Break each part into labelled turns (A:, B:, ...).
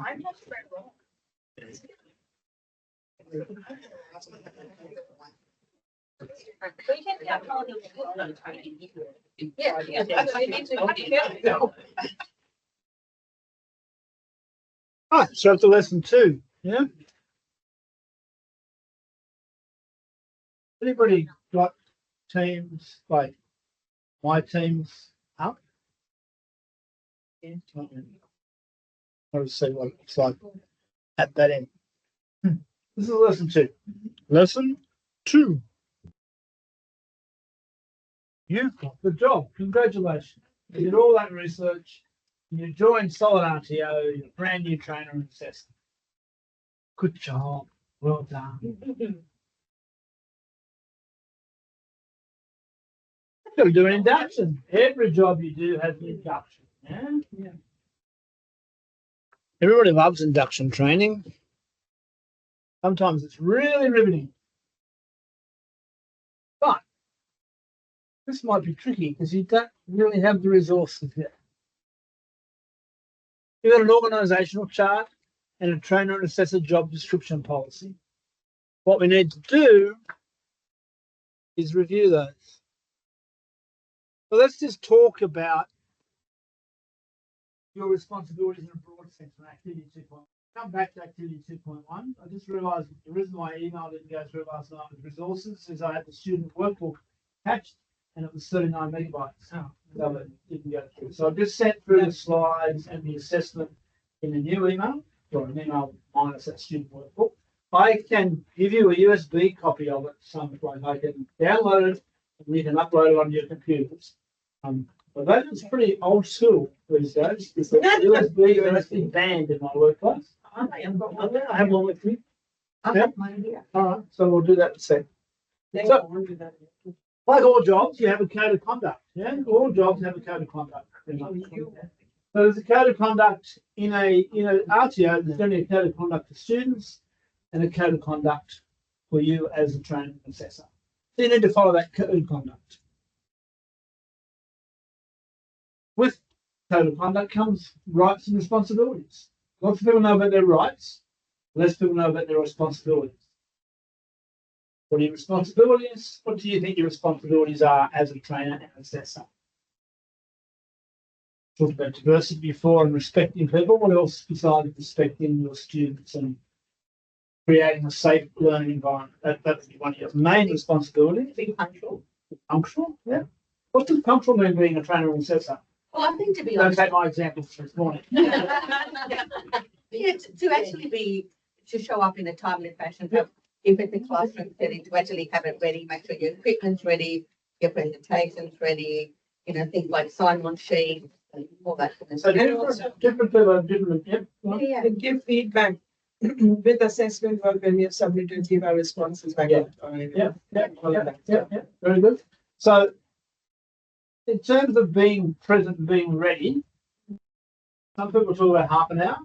A: I'm not very wrong. We can have all these good. Yeah, that's what it means. How do you know?
B: Right, so up to lesson 2. Yeah. Anybody got teams like my teams up? Yeah. I'll see what it looks like at that end. This is lesson 2. Lesson 2. You've got the job. Congratulations. You did all that research. You joined Solid RTO. You're a brand new trainer and assessor. Good job. Well done. You've got to do an induction. Every job you do has an induction. Yeah. Everybody loves induction training. Sometimes it's really riveting. But this might be tricky because you don't really have the resources yet. You've got an organisational chart and a trainer and assessor job description policy. What we need to do is review those. So let's just talk about your responsibilities in a broad sense on activity 2.1. Come back to activity 2.1. I just realised the reason my email didn't go through last night with resources is I had the student workbook attached and it was 39 megabytes. So it didn't go through. So I just sent through the slides and the assessment in a new email, or an email minus that student workbook. I can give you a USB copy of it some point. I can download it and you can upload it on your computers. But that is pretty old school these days. It's a USB band in my workplace. I have one with me. I have mine here. All right, so we'll do that in a second. So, like all jobs, you have a code of conduct. Yeah, all jobs have a code of conduct. So there's a code of conduct in a RTO. There's only a code of conduct for students and a code of conduct for you as a trainer and assessor. So you need to follow that code of conduct. With code of conduct comes rights and responsibilities. Lots of people know about their rights, less people know about their responsibilities. What are your responsibilities? What do you think your responsibilities are as a trainer and assessor? Talked about diversity before and respecting people. What else besides respecting your students and creating a safe learning environment? That would be one of your main responsibilities.
A: Being punctual.
B: Punctual, yeah. What does punctual mean being a trainer and assessor?
A: Well, I think to be
B: Don't
A: honest.
B: take my example from this morning.
A: Yeah, to actually to show up in a timely fashion, if it's a classroom setting, to actually have it ready, make sure your equipment's ready, your presentation's ready, things like sign-on sheets and all that kind of
B: So
A: stuff.
B: different people have different,
A: Yeah.
C: And give feedback with assessment work when we have submitted, give our responses back.
B: Yeah. Yeah, very good. So in terms of being present and being ready, some people talk about half an hour,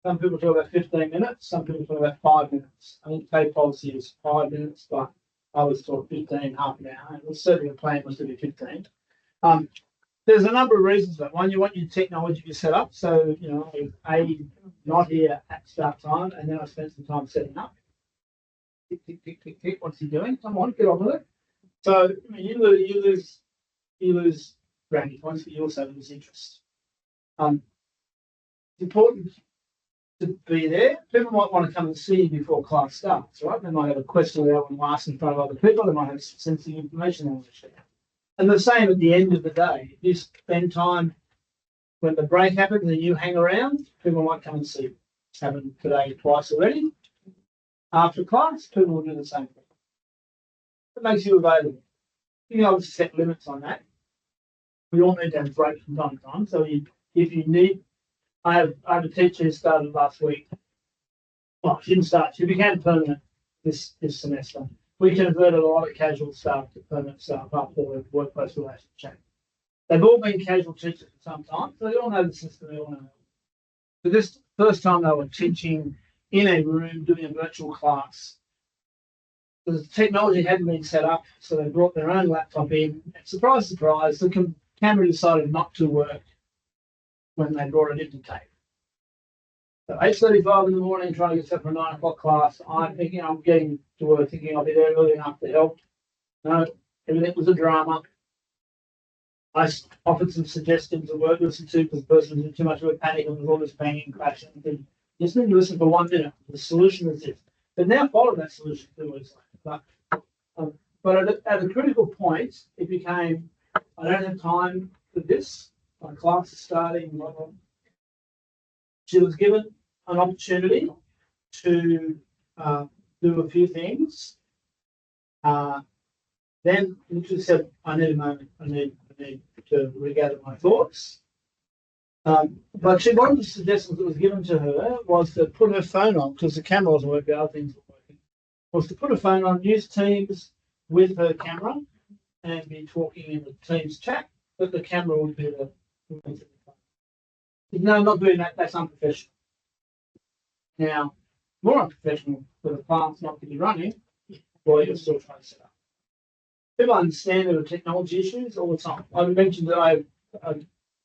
B: some people talk about 15 minutes, some people talk about 5 minutes. I think TAEPDD policy is 5 minutes, but I was taught 15, half an hour, and it was certainly the plan was to be 15. There's a number of reasons for that. One, you want your technology to be set up. So, not here at start time, and then I spent some time setting up. Tick, tick, tick, tick, tick. What's he doing? Come on, get on with it. So, you lose brownie points, but you also lose interest. It's important to be there. People might want to come and see you before class starts, right? They might have a question they want to ask in front of other people. They might have sensitive information they want to share. And the same at the end of the day. If you spend time when the break happens and you hang around, people might come and see you. It's happened today twice already. After class, people will do the same thing. It makes you available. You can obviously set limits on that. We all need to have breaks from time to time. So if you need, I have a teacher who started last week. Well, she didn't start. She became permanent this semester. We converted a lot of casual staff to permanent staff after the workplace relationship change. They've all been casual teachers for some time, so they all know the system. They all know. But this first time they were teaching in a room, doing a virtual class. The technology hadn't been set up, so they brought their own laptop in. And surprise, surprise, the camera decided not to work when they brought it into tape. So 8:35 in the morning, trying to get set for a 9 o'clock class. I'm thinking I'm getting to work, thinking I'll be there early enough to help. No, everything was a drama. I offered some suggestions of work to listen to because the person was in too much of a panic and was all this banging, crashing. And just need to listen for 1 minute. The solution is this. But now follow that solution 2 weeks later. But at a critical point, it became, I don't have time for this. My class is starting. Blah, blah. She was given an opportunity to do a few things. Then she said, I need a moment. I need to regather my thoughts. But one of the suggestions that was given to her was to put her phone on, because the camera wasn't working, other things were working, was to put her phone on, use Teams with her camera and be talking in the Teams chat, but the camera would be the no, I'm not doing that, that's unprofessional. Now, more unprofessional for the class not to be running while you're still trying to set up. People understand there are technology issues all the time. I mentioned that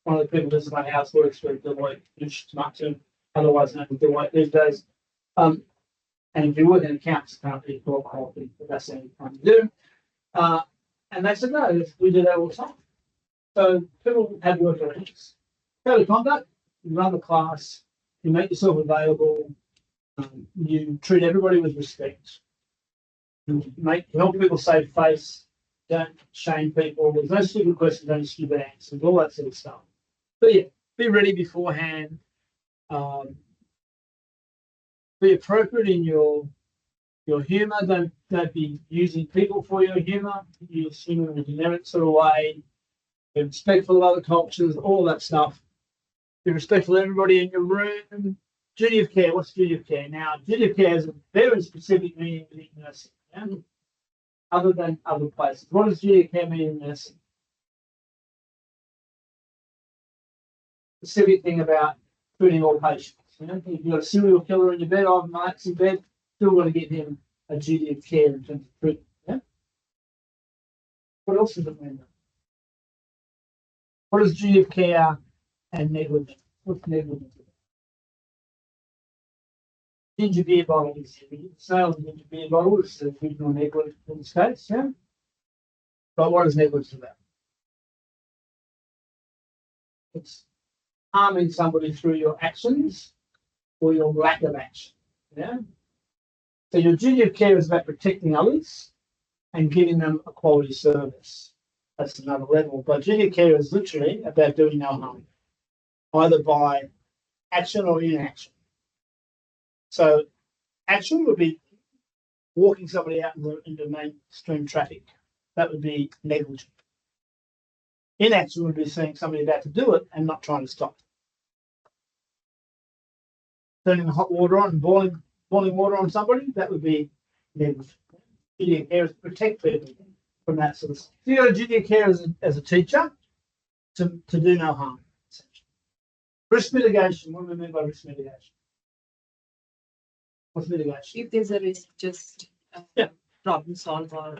B: one of the people that's in my house works with Deloitte, which is not to otherwise known as Deloitte these days. And if you work in accounts, apparently for quality, but that's the only thing to do. And they said, no, we do that all the time. So people have work ethics. Code of conduct, you run the class, you make yourself available, you treat everybody with respect, you help people save face, don't shame people, there's no stupid questions, no stupid answers, all that sort of stuff. But yeah, be ready beforehand, be appropriate in your humour, don't be using people for your humour, use humour in a generic sort of way, be respectful of other cultures, all that stuff. Be respectful of everybody in your room. Duty of care. What's duty of care? Now, duty of care is a very specific meaning within nursing, other than other places. What does duty of care mean in nursing? Specific thing about treating all patients. If you've got a serial killer in your bed, I've mates in bed, still got to give him a duty of care in terms of treatment. Yeah? What else does it mean? What is duty of care and negligence? What's negligence? Ginger beer bottle is the sale of ginger beer bottle is the original negligence in this case, yeah. But what is negligence about? It's harming somebody through your actions or your lack of action. Yeah. So your duty of care is about protecting others and giving them a quality service. That's another level. But duty of care is literally about doing no harm, either by action or inaction. So action would be walking somebody out into mainstream traffic. That would be negligent. Inaction would be seeing somebody about to do it and not trying to stop. Turning the hot water on and boiling water on somebody, that would be negligent. Duty of care is to protect people from that sort of stuff. So you got a duty of care as a teacher to do no harm. Risk mitigation. What do we mean by risk mitigation? What's mitigation?
C: If there's a risk, just problem solve or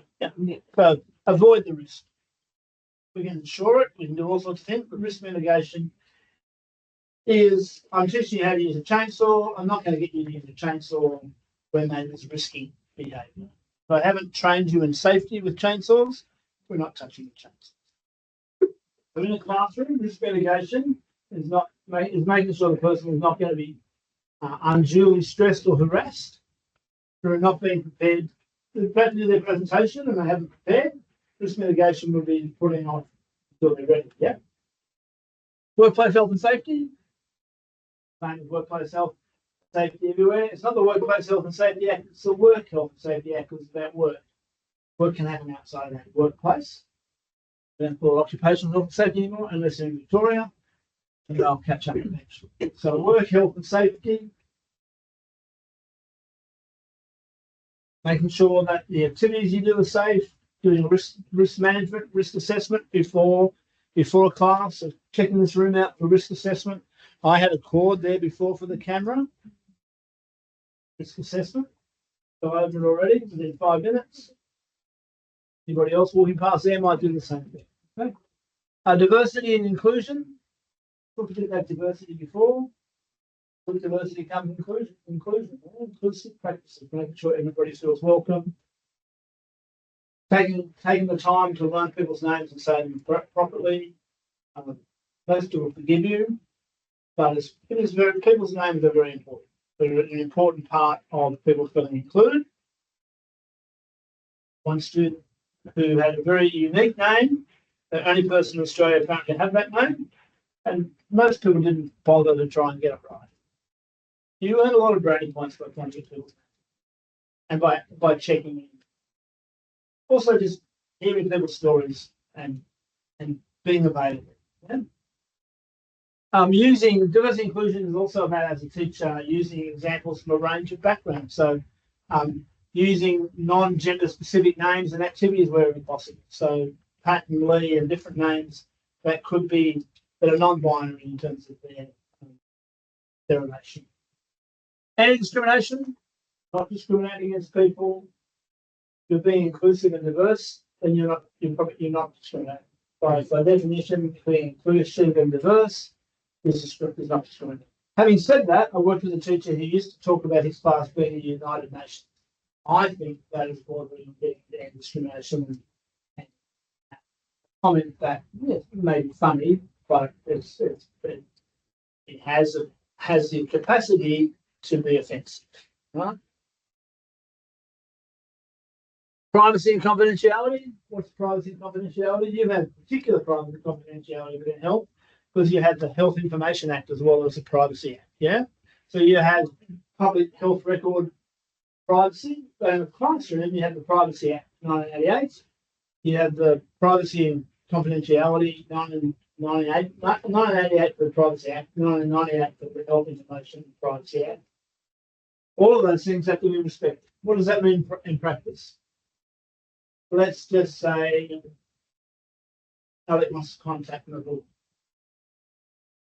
B: So avoid the risk. We can insure it, we can do all sorts of things, but risk mitigation is I'm teaching you how to use a chainsaw. I'm not going to get you to use a chainsaw when that is risky behaviour. If I haven't trained you in safety with chainsaws, we're not touching the chainsaw. So in a classroom, risk mitigation is making sure the person is not going to be unduly stressed or harassed through not being prepared. They're about to do their presentation and they haven't prepared. Risk mitigation will be putting off until they're ready. Yeah. Workplace health and safety. Same as workplace health and safety everywhere. It's not the Workplace Health and Safety Act, it's the Work Health and Safety Act, because it's about work. Work can happen outside that workplace. We don't call it occupational health and safety anymore unless they're in Victoria. And I'll catch up eventually. So work health and safety. Making sure that the activities you do are safe, doing risk management, risk assessment before a class, so checking this room out for risk assessment. I had a cord there before for the camera. Risk assessment. Go over it already within 5 minutes. Anybody else walking past there might do the same thing. Okay. Diversity and inclusion. Talked about that diversity before. With diversity comes inclusion, inclusive practices, making sure everybody feels welcome. Taking the time to learn people's names and say them properly. Most will forgive you, but people's names are very important. They're an important part of people feeling included. One student who had a very unique name, the only person in Australia apparently had that name, and most people didn't bother to try and get it right. You earn a lot of brownie points by finding people's names and by checking in. Also, just hearing people's stories and being available. Yeah? Using diversity inclusion is also about, as a teacher, using examples from a range of backgrounds. So, using non-gender specific names and activities wherever possible. So, Pat and Lee and different names that are non-binary in terms of their relation. And discrimination, not discriminating against people. You're being inclusive and diverse, then you're not discriminating. By definition, being inclusive and diverse is not discriminating. Having said that, I worked with a teacher who used to talk about his class being a United Nations. I think that is bordering on discrimination and comment that may be funny, but it has the capacity to be offensive. Right? Privacy and confidentiality. What's privacy and confidentiality? You have particular privacy and confidentiality within health because you have the Health Information Act as well as the Privacy Act. Yeah. So you have public health record privacy. But in the classroom, you have the Privacy Act 1988. You have the Privacy and Confidentiality 1988 for the Privacy Act, 1998 for the Health Information Privacy Act. All of those things have to be respected. What does that mean in practice? Let's just say Alec wants to contact the book.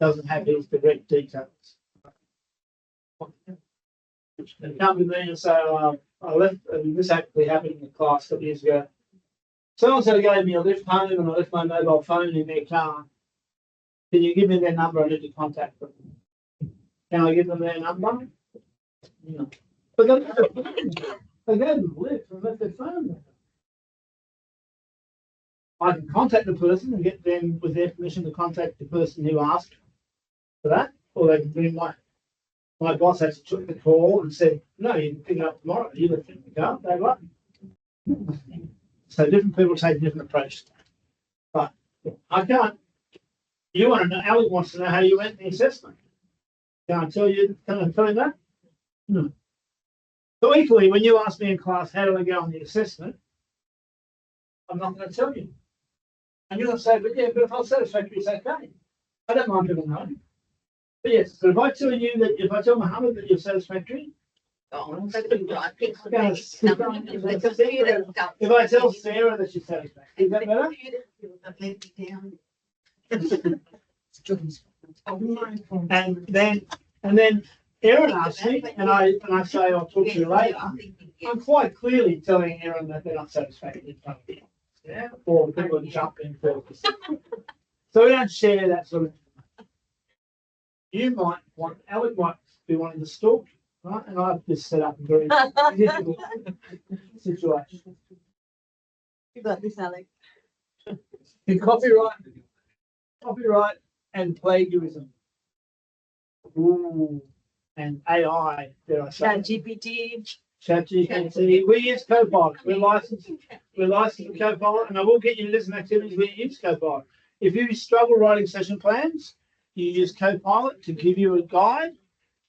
B: Doesn't have his direct details. They come to me and say, I left, and this actually happened in the class a couple years ago. So-and-so gave me a lift home and I left my mobile phone in their car. Can you give me their number? I need to contact them. Can I give them their number? No. But they gave them a lift and left their phone there. I can contact the person and get them with their permission to contact the person who asked for that, or they can bring my boss has took the call and said, no, you can pick it up tomorrow. You left it in the car. They like. So different people take different approaches. But I can't. You want to know? Alec wants to know how you went in the assessment. Can I tell you? Can I tell him that? No. So equally, when you ask me in class, how do I go on the assessment? I'm not going to tell you. And you're going to say, but if I'm satisfactory, it's okay. I don't mind people knowing. But yes, but if I tell you that, if I tell Mohammed that you're satisfactory, if I tell Sarah that she's satisfactory, is that better? And then Erin asks me, and I say I'll talk to you later. I'm quite clearly telling Erin that they're not satisfactory. Yeah, or people jump in first. So we don't share that sort of. Alec might be wanting to stalk, right? And I've just set up a very difficult situation.
D: You got this, Alec.
B: In copyright and plagiarism. Ooh, and AI, dare I say. ChatGPT. We use Copilot. We're licensed with Copilot, and I will get you to listen to activities where you use Copilot. If you struggle writing session plans, you use Copilot to give you a guide,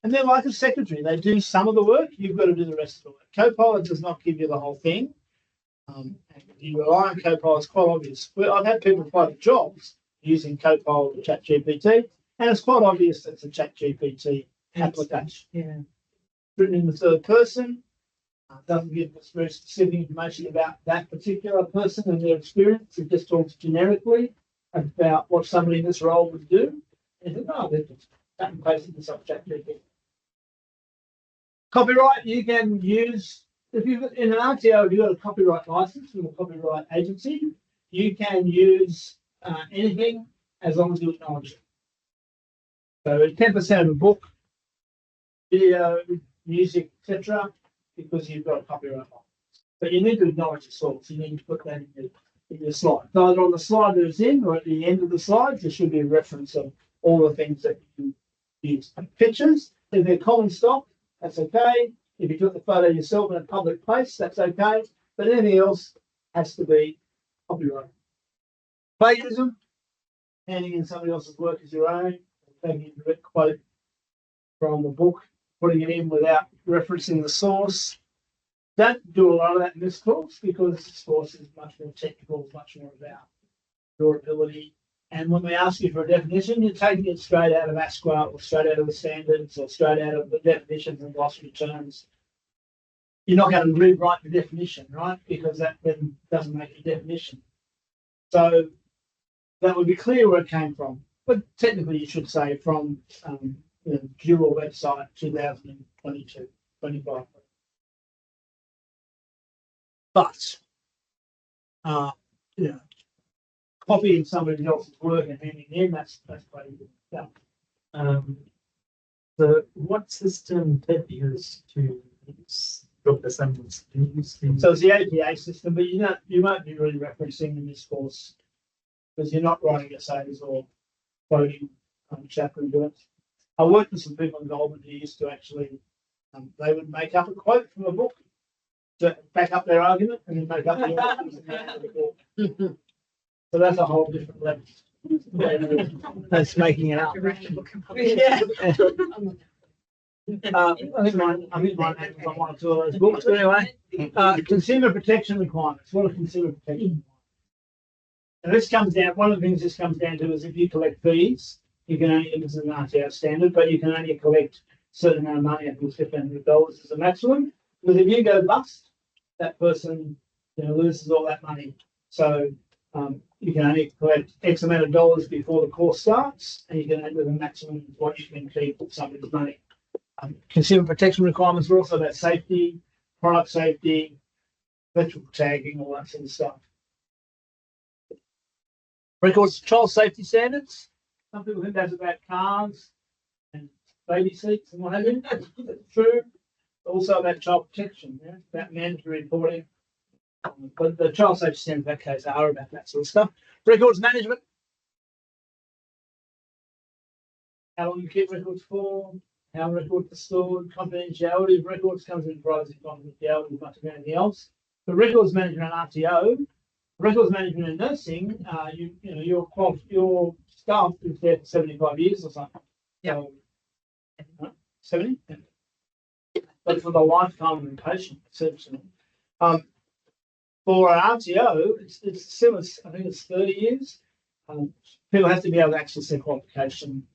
B: and they're like a secretary. They do some of the work. You've got to do the rest of the work. Copilot does not give you the whole thing. And you rely on Copilot. It's quite obvious. I've had people apply for jobs using Copilot or ChatGPT, and it's quite obvious that it's a ChatGPT application.
C: Yeah.
B: Written in the third person. Doesn't give us very specific information about that particular person and their experience. It just talks generically about what somebody in this role would do. And you think, they're just cut and pasted this off ChatGPT. Copyright, you can use, if you've in an RTO, if you've got a copyright license from a copyright agency, you can use anything as long as you acknowledge it. So 10% of a book video, music, etc., because you've got a copyright on. But you need to acknowledge the source. You need to put that in your slide. So either on the slide that it's in or at the end of the slide, there should be a reference of all the things that you use. Pictures, if they're common stock, that's okay. If you took the photo yourself in a public place, that's okay. But anything else has to be copyright. Plagiarism, handing in somebody else's work as your own, taking a direct quote from the book, putting it in without referencing the source. Don't do a lot of that in this course because this course is much more technical, much more about your ability. And when we ask you for a definition, you're taking it straight out of ASQA or straight out of the standards or straight out of the definitions and glossary terms. You're not going to rewrite the definition, right? Because that then doesn't make a definition. So that would be clear where it came from. But technically, you should say from the Juror website 2022, 25. But, copying somebody else's work and handing it in, that's pretty good. Yeah.
E: So what system TED use to drop the samples? Do you use the...
B: So it's the APA system, but you won't be really referencing in this course because you're not writing essays or quoting chapter and words. I worked with some people in Goldman who used to actually, they would make up a quote from a book to back up their argument and then make up the arguments and make up the book. So that's a whole different level. That's making it up.
C: Yeah.
B: I think mine is on one or two of those books. But anyway, consumer protection requirements. What are consumer protection requirements? And this comes down, one of the things this comes down to is if you collect fees, you can only, this is an RTO standard, but you can only collect a certain amount of money up to $1,500 as a maximum. Because if you go bust, that person loses all that money. So you can only collect X amount of dollars before the course starts, and you can end with a maximum of what you can keep with somebody's money. Consumer protection requirements are also about safety, product safety, electrical tagging, all that sort of stuff. Records child safety standards. Some people think that's about cars and baby seats and what have you. That's true. Also about child protection, about mandatory reporting. But the child safety standards in that case are about that sort of stuff. Records management. How long you keep records for, how records are stored, confidentiality of records comes in privacy confidentiality as much as anything else. For records management and RTO, records management and nursing, your staff is there for 75 years or something.
C: Yeah.
B: So, 70? Yeah. But for the lifetime of the patient, essentially. For an RTO, it's similar, I think it's 30 years. People have to be able to access their qualification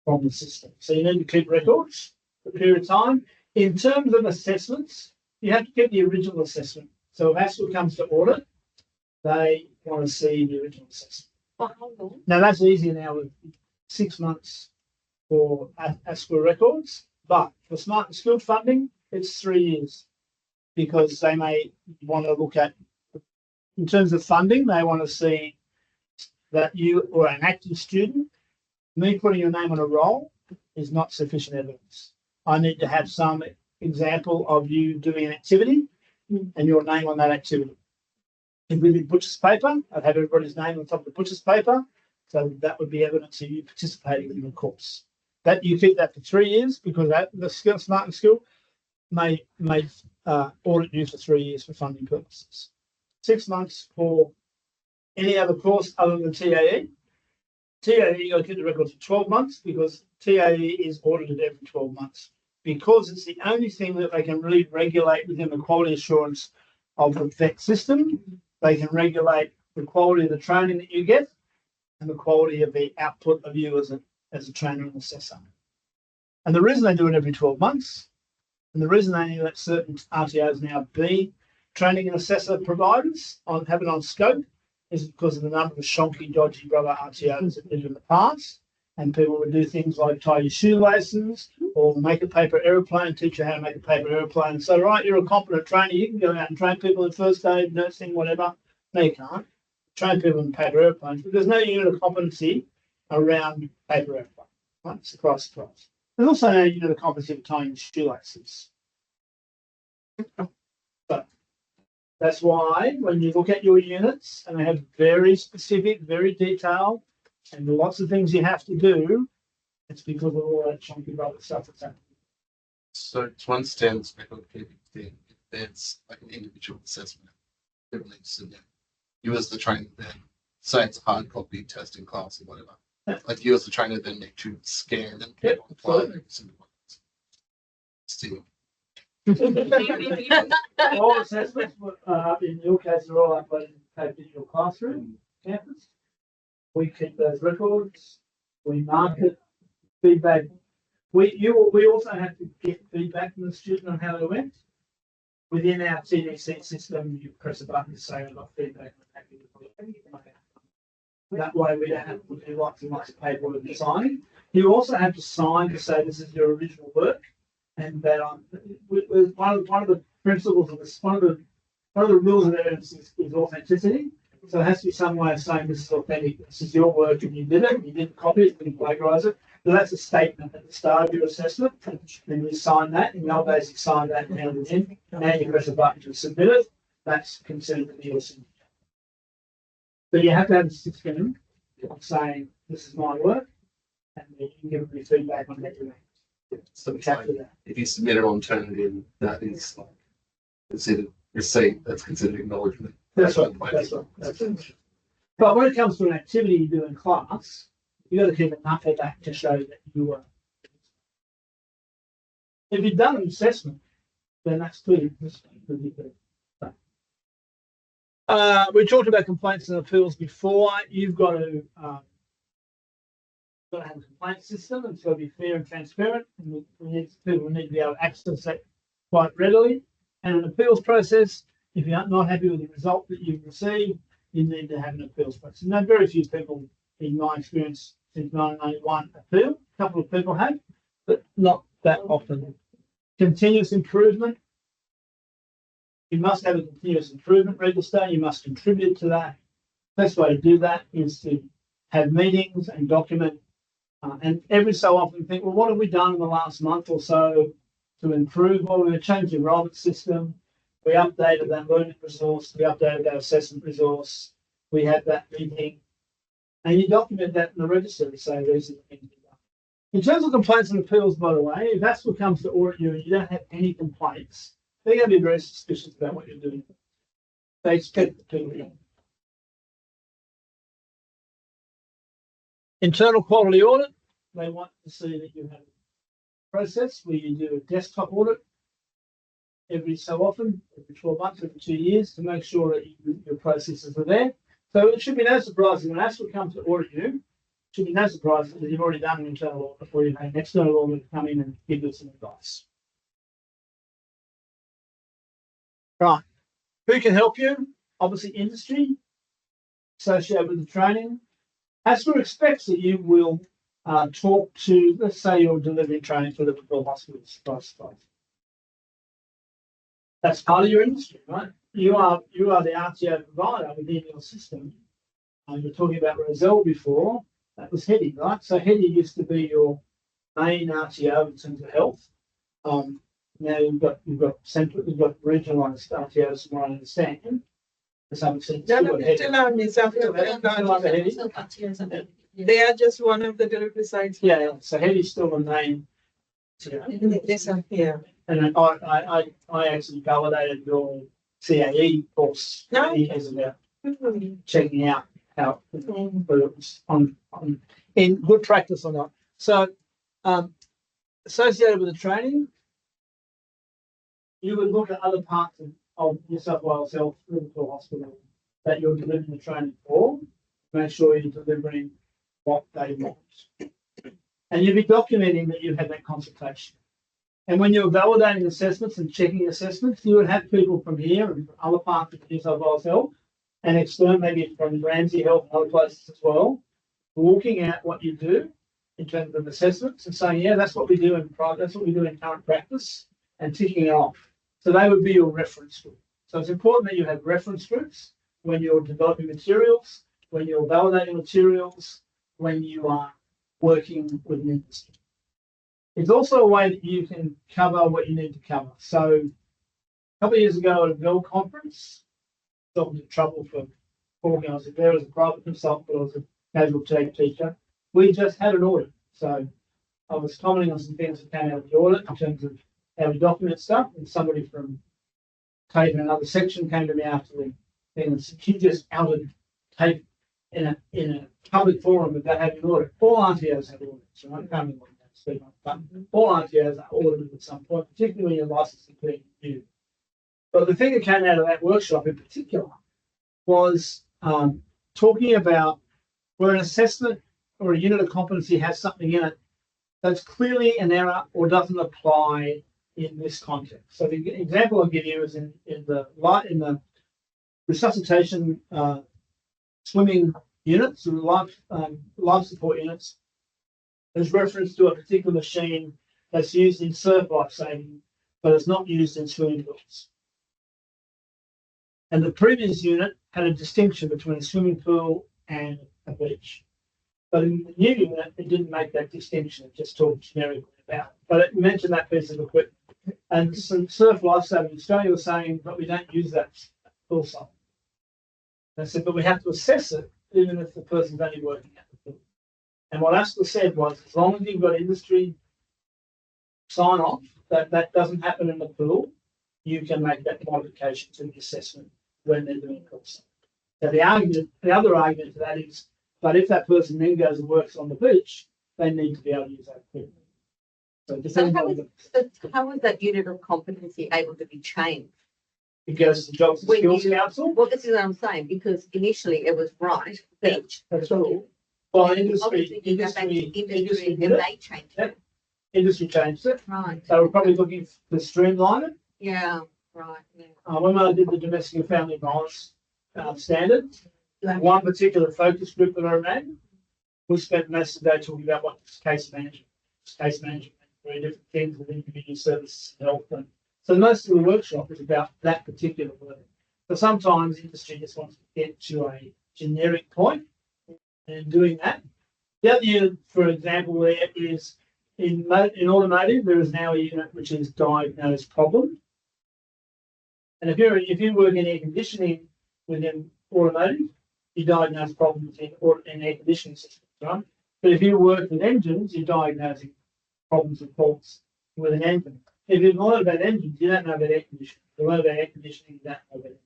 B: from the system. So you need to keep records for a period of time. In terms of assessments, you have to keep the original assessment. So if ASQA comes to audit, they want to see the original assessment. Now that's easier now with 6 months for ASQA records, but for smart and skilled funding, it's 3 years because they may want to look at, in terms of funding, they want to see that you are an active student. Me putting your name on a roll is not sufficient evidence. I need to have some example of you doing an activity and your name on that activity. If we did butcher's paper, I'd have everybody's name on top of the butcher's paper. So that would be evidence of you participating in the course. That you keep that for 3 years because the skill, smart and skill may audit you for 3 years for funding purposes. 6 months for any other course other than TAE. TAE, you got to keep the records for 12 months because TAE is audited every 12 months because it's the only thing that they can really regulate within the quality assurance of the VET system. They can regulate the quality of the training that you get and the quality of the output of you as a trainer and assessor. And the reason they do it every 12 months, and the reason they only let certain RTOs now be training and assessor providers have it on scope is because of the number of shonky, dodgy brother RTOs that did in the past. And people would do things like tie your shoelaces or make a paper aeroplane, teach you how to make a paper aeroplane. So, right, you're a competent trainer. You can go out and train people in first aid, nursing, whatever. No, you can't. Train people in paper airplanes, but there's no unit of competency around paper airplane. Right? Surprise, surprise. There's also now you do the competency of tying shoelaces. So that's why when you look at your units and they have very specific, very detailed, and lots of things you have to do, it's because of all that chunky rubber stuff that's happening.
F: So to understand the spectrum of keeping thing, if there's like an individual assessment, it relates to them. You as the trainer then say it's a hard copy test in class or whatever.
B: Yeah.
F: Like you as the trainer then need to scan and
B: Yep, absolutely.
F: Still.
B: All assessments, in your case, are all uploaded to TAEPDD401 classroom campus. We keep those records. We mark it. Feedback. We also have to get feedback from the student on how they went. Within our TDC system, you press a button to say I've got feedback. That way we don't have to do lots and lots of paperwork and signing. You also have to sign to say this is your original work, and that one of the principles of this, one of the rules of evidence is authenticity. So it has to be some way of saying this is authentic. This is your work, and you did it. You didn't copy it. You didn't plagiarize it. So that's a statement at the start of your assessment. Then you sign that. In the old days, you sign that and hand it in. Now you press a button to submit it. That's considered to be your signature. But you have to have a certificate of saying this is my work, and then you can give me feedback on that.
F: So it's like, if you submit it on Turnitin, that is like considered receipt. That's considered acknowledgement.
B: That's right. That's right. That's right. But when it comes to an activity you do in class, you got to keep enough of that to show that you were. If you've done an assessment, then that's clearly pretty good. We talked about complaints and appeals before. You've got to have a complaint system. It's got to be fair and transparent. And people need to be able to access that quite readily. And an appeals process, if you're not happy with the result that you've received, you need to have an appeals process. Now, very few people, in my experience, since 1991, appeal. A couple of people have, but not that often. Continuous improvement. You must have a continuous improvement register. You must contribute to that. Best way to do that is to have meetings and document. And every so often think, well, what have we done in the last month or so to improve? Well, we've changed the enrollment system. We updated that learning resource. We updated that assessment resource. We had that meeting. And you document that in the register to say these are the things we've done. In terms of complaints and appeals, by the way, if that's what comes to audit you and you don't have any complaints, they're going to be very suspicious about what you're doing. They expect it to. Internal quality audit, they want to see that you have a process where you do a desktop audit every so often, every 12 months, every 2 years, to make sure that your processes are there. So it should be no surprise when ASPA comes to audit you, it should be no surprise that you've already done an internal audit before you have an external audit to come in and give you some advice. Right. Who can help you? Obviously, industry associated with the training. ASPA expects that you will talk to, let's say you're delivering training for Liverpool hospitals. That's part of your industry, right? You are the RTO provider within your system. You were talking about Roselle before. That was HEDI, right? So HEDI used to be your main RTO in terms of health. Now you've got central, you've got regionalised RTOs, from what I understand. To some extent,
C: They are just one of the delivery sites.
B: Yeah, so HEDI's still the main.
C: Yes, yeah.
B: And I actually validated your CAE course
C: No.
B: years ago, checking out how whether it was on in good practice or not. So associated with the training, you would look at other parts of New South Wales Health Liverpool Hospital that you're delivering the training for. Make sure you're delivering what they want. And you'll be documenting that you've had that consultation. And when you're validating assessments and checking assessments, you would have people from here and from other parts of New South Wales Health and external, maybe from Ramsay Health and other places as well, looking at what you do in terms of assessments and saying, yeah, that's what we do in private, that's what we do in current practice, and ticking it off. So they would be your reference group. So it's important that you have reference groups when you're developing materials, when you're validating materials, when you are working with an industry. It's also a way that you can cover what you need to cover. So a couple of years ago at a Bell conference, I got into trouble for organising there as a private consultant, but I was a casual TAFE teacher. We just had an audit. So I was commenting on some things that came out of the audit in terms of how we document stuff, and somebody from TAFE in another section came to me after the thing and said, "You just outed TAFE in a public forum about having an audit." All RTOs have audits, right? I can't remember what that speak on, but all RTOs are audited at some point, particularly when your license is being new. But the thing that came out of that workshop in particular was talking about where an assessment or a unit of competency has something in it that's clearly an error or doesn't apply in this context. So the example I'll give you is in the resuscitation swimming units, or life support units. There's reference to a particular machine that's used in surf life saving, but it's not used in swimming pools. And the previous unit had a distinction between a swimming pool and a beach. But in the new unit, it didn't make that distinction. It just talked generically about it. But it mentioned that piece of equipment. And some Surf Lifesaving Australia was saying, but we don't use that pool site. They said, but we have to assess it even if the person's only working at the pool. And what ASPA said was, as long as you've got industry sign off that that doesn't happen in the pool, you can make that modification to the assessment when they're doing pool site. So the other argument to that is, but if that person then goes and works on the beach, they need to be able to use that equipment. So it
A: So
B: depends
A: how is that unit of competency able to be changed?
B: it goes to the Jobs and
A: When
B: Skills
A: you-
B: Council.
A: Well, this is what I'm saying, because initially it was right, beach,
B: That's right. Well,
A: obviously you go back to industry
B: did
A: and
B: it.
A: they changed
B: Yeah.
A: it.
B: Industry changed it.
A: Right,
B: So we're probably looking to streamline it.
A: yeah, right, yeah.
B: When I did the domestic and family violence standard, one particular focus group that I ran, we spent most of the day talking about what's case management. Case management, very different things with individual services and health. And so most of the workshop is about that particular word. So sometimes industry just wants to get to a generic point and doing that. The other unit, for example, there is in automotive, there is now a unit which is diagnosed problem. And if you work in air conditioning within automotive, you diagnose problems in air conditioning systems, right? But if you work with engines, you're diagnosing problems and faults with an engine. If you learn about engines, you don't know about air conditioning. If you learn about air conditioning, you don't know about it.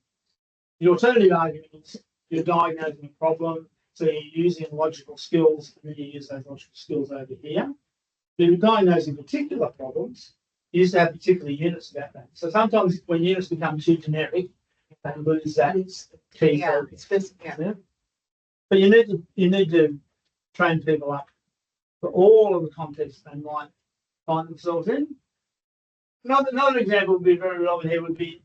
B: The alternative argument is you're diagnosing a problem, so you're using logical skills, and then you use those logical skills over here. But if you're diagnosing particular problems, you used to have particular units about that. So sometimes when units become too generic, they lose that key
A: Yeah,
B: focus.
A: yeah.
B: But you need to train people up for all of the contexts they might find themselves in. Another example would be very relevant here would be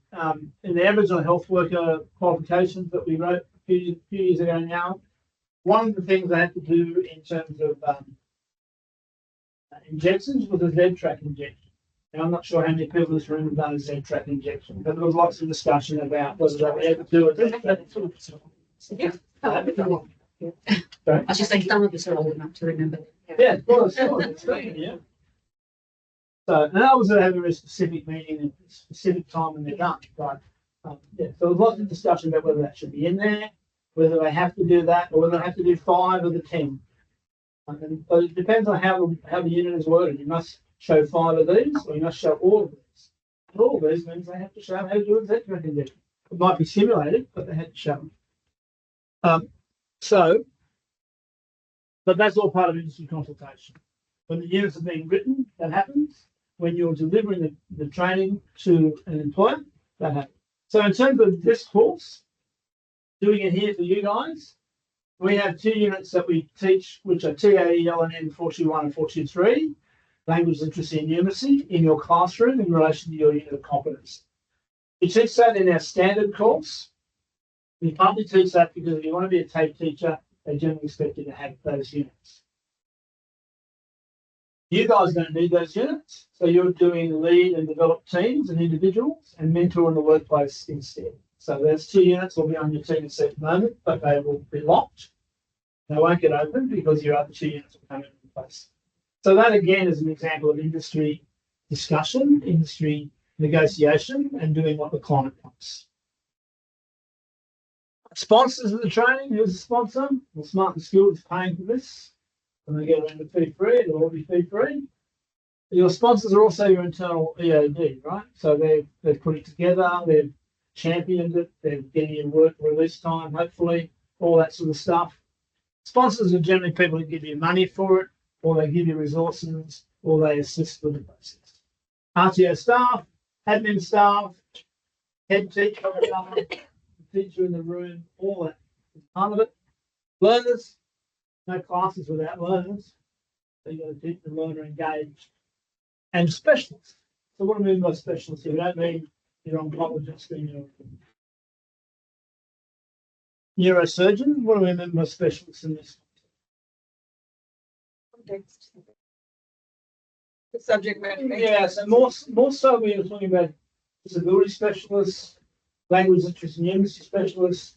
B: in the Aboriginal health worker qualifications that we wrote a few years ago now. One of the things they had to do in terms of injections was a Z-track injection. Now, I'm not sure how many people in this room have done a Z-track injection, but there was lots of discussion about whether they were able to do it.
A: Yeah.
B: Sorry?
G: I was just saying some of us are old enough to remember.
B: Yeah, well, sure, it's been, yeah. So, and that was a very specific meeting and specific time when they're done. But yeah, so there's lots of discussion about whether that should be in there, whether they have to do that, or whether they have to do 5 of the 10. But it depends on how the unit is worded. You must show 5 of these, or you must show all of these. And all of these means they have to show how to do exactly what they do. It might be simulated, but they had to show them. But that's all part of industry consultation. When the units are being written, that happens. When you're delivering the training to an employer, that happens. So in terms of this course, doing it here for you guys, we have 2 units that we teach, which are TAEPDD401 and 423, language literacy and numeracy, in your classroom in relation to your unit of competence. We teach that in our standard course. We partly teach that because if you want to be a TAFE teacher, they generally expect you to have those units. You guys don't need those units, so you're doing lead and develop teams and individuals and mentor in the workplace instead. So there's 2 units will be on your team at the moment, but they will be locked. They won't get open because your other 2 units will come in place. So that again is an example of industry discussion, industry negotiation, and doing what the client wants. Sponsors of the training, who's the sponsor? Well, Smart and Skilled is paying for this. And they get around the fee free, it'll all be fee free. Your sponsors are also your internal EAD, right? So they've put it together, they've championed it, they're getting your work release time, hopefully, all that sort of stuff. Sponsors are generally people who give you money for it, or they give you resources, or they assist with the process. RTO staff, admin staff, head teacher, teacher in the room, all that is part of it. Learners, no classes without learners. So you've got to keep the learner engaged. And specialists. So what do I mean by specialists here? We don't mean your oncologist and your neurosurgeon. What do we mean by specialists in this?
C: Context. The subject matter.
B: Yeah, so more so we are talking about disability specialists, language literacy and numeracy specialists,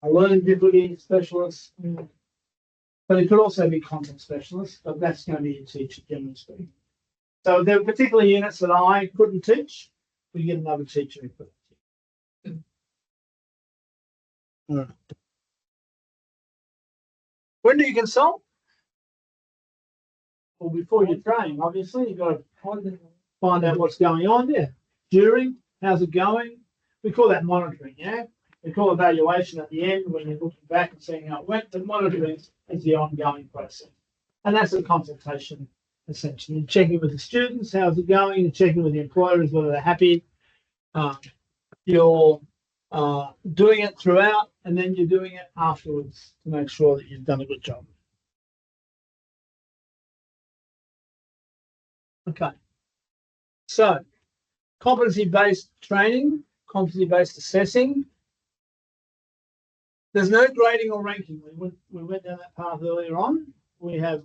B: a learning difficulty specialists, but it could also be content specialists, but that's going to be a teacher generally speaking. So there are particular units that I couldn't teach, we get another teacher who could. Right. When do you consult? Well, before you train, obviously, you've got to find out what's going on there. During, how's it going? We call that monitoring, yeah? We call evaluation at the end when you're looking back and seeing how it went, but monitoring is the ongoing process. And that's a consultation, essentially. You're checking with the students, how's it going? You're checking with the employers, whether they're happy. You're doing it throughout, and then you're doing it afterwards to make sure that you've done a good job. Okay. So, competency-based training, competency-based assessing. There's no grading or ranking. We went down that path earlier on. We have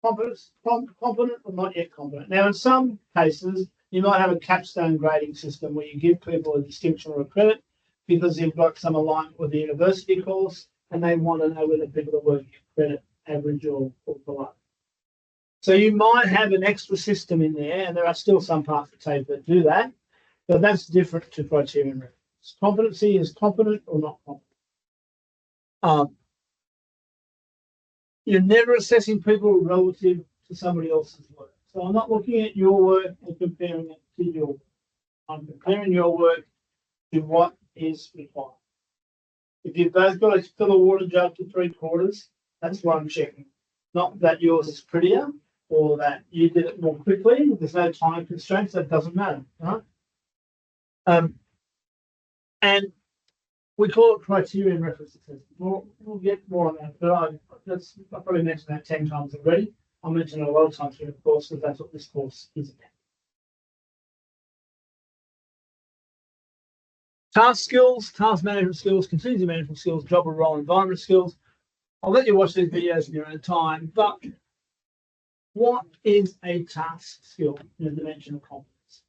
B: competent or not yet competent. Now, in some cases, you might have a capstone grading system where you give people a distinction or a credit because you've got some alignment with the university course and they want to know whether people are working at credit, average or below. So you might have an extra system in there, and there are still some parts of TAFE that do that, but that's different to criterion reference. Competency is competent or not competent. You're never assessing people relative to somebody else's work. So I'm not looking at your work and comparing it to your work. I'm comparing your work to what is required. If you've both got to fill a water jug to 3/4, that's what I'm checking. Not that yours is prettier or that you did it more quickly. There's no time constraints, that doesn't matter, right? And we call it criterion reference assessment. We'll get more on that, but I've probably mentioned that 10 times already. I'll mention it a lot of times through the course because that's what this course is about. Task skills, task management skills, contingency management skills, job or role environment skills. I'll let you watch these videos in your own time, but what is a task skill in a dimension of competence?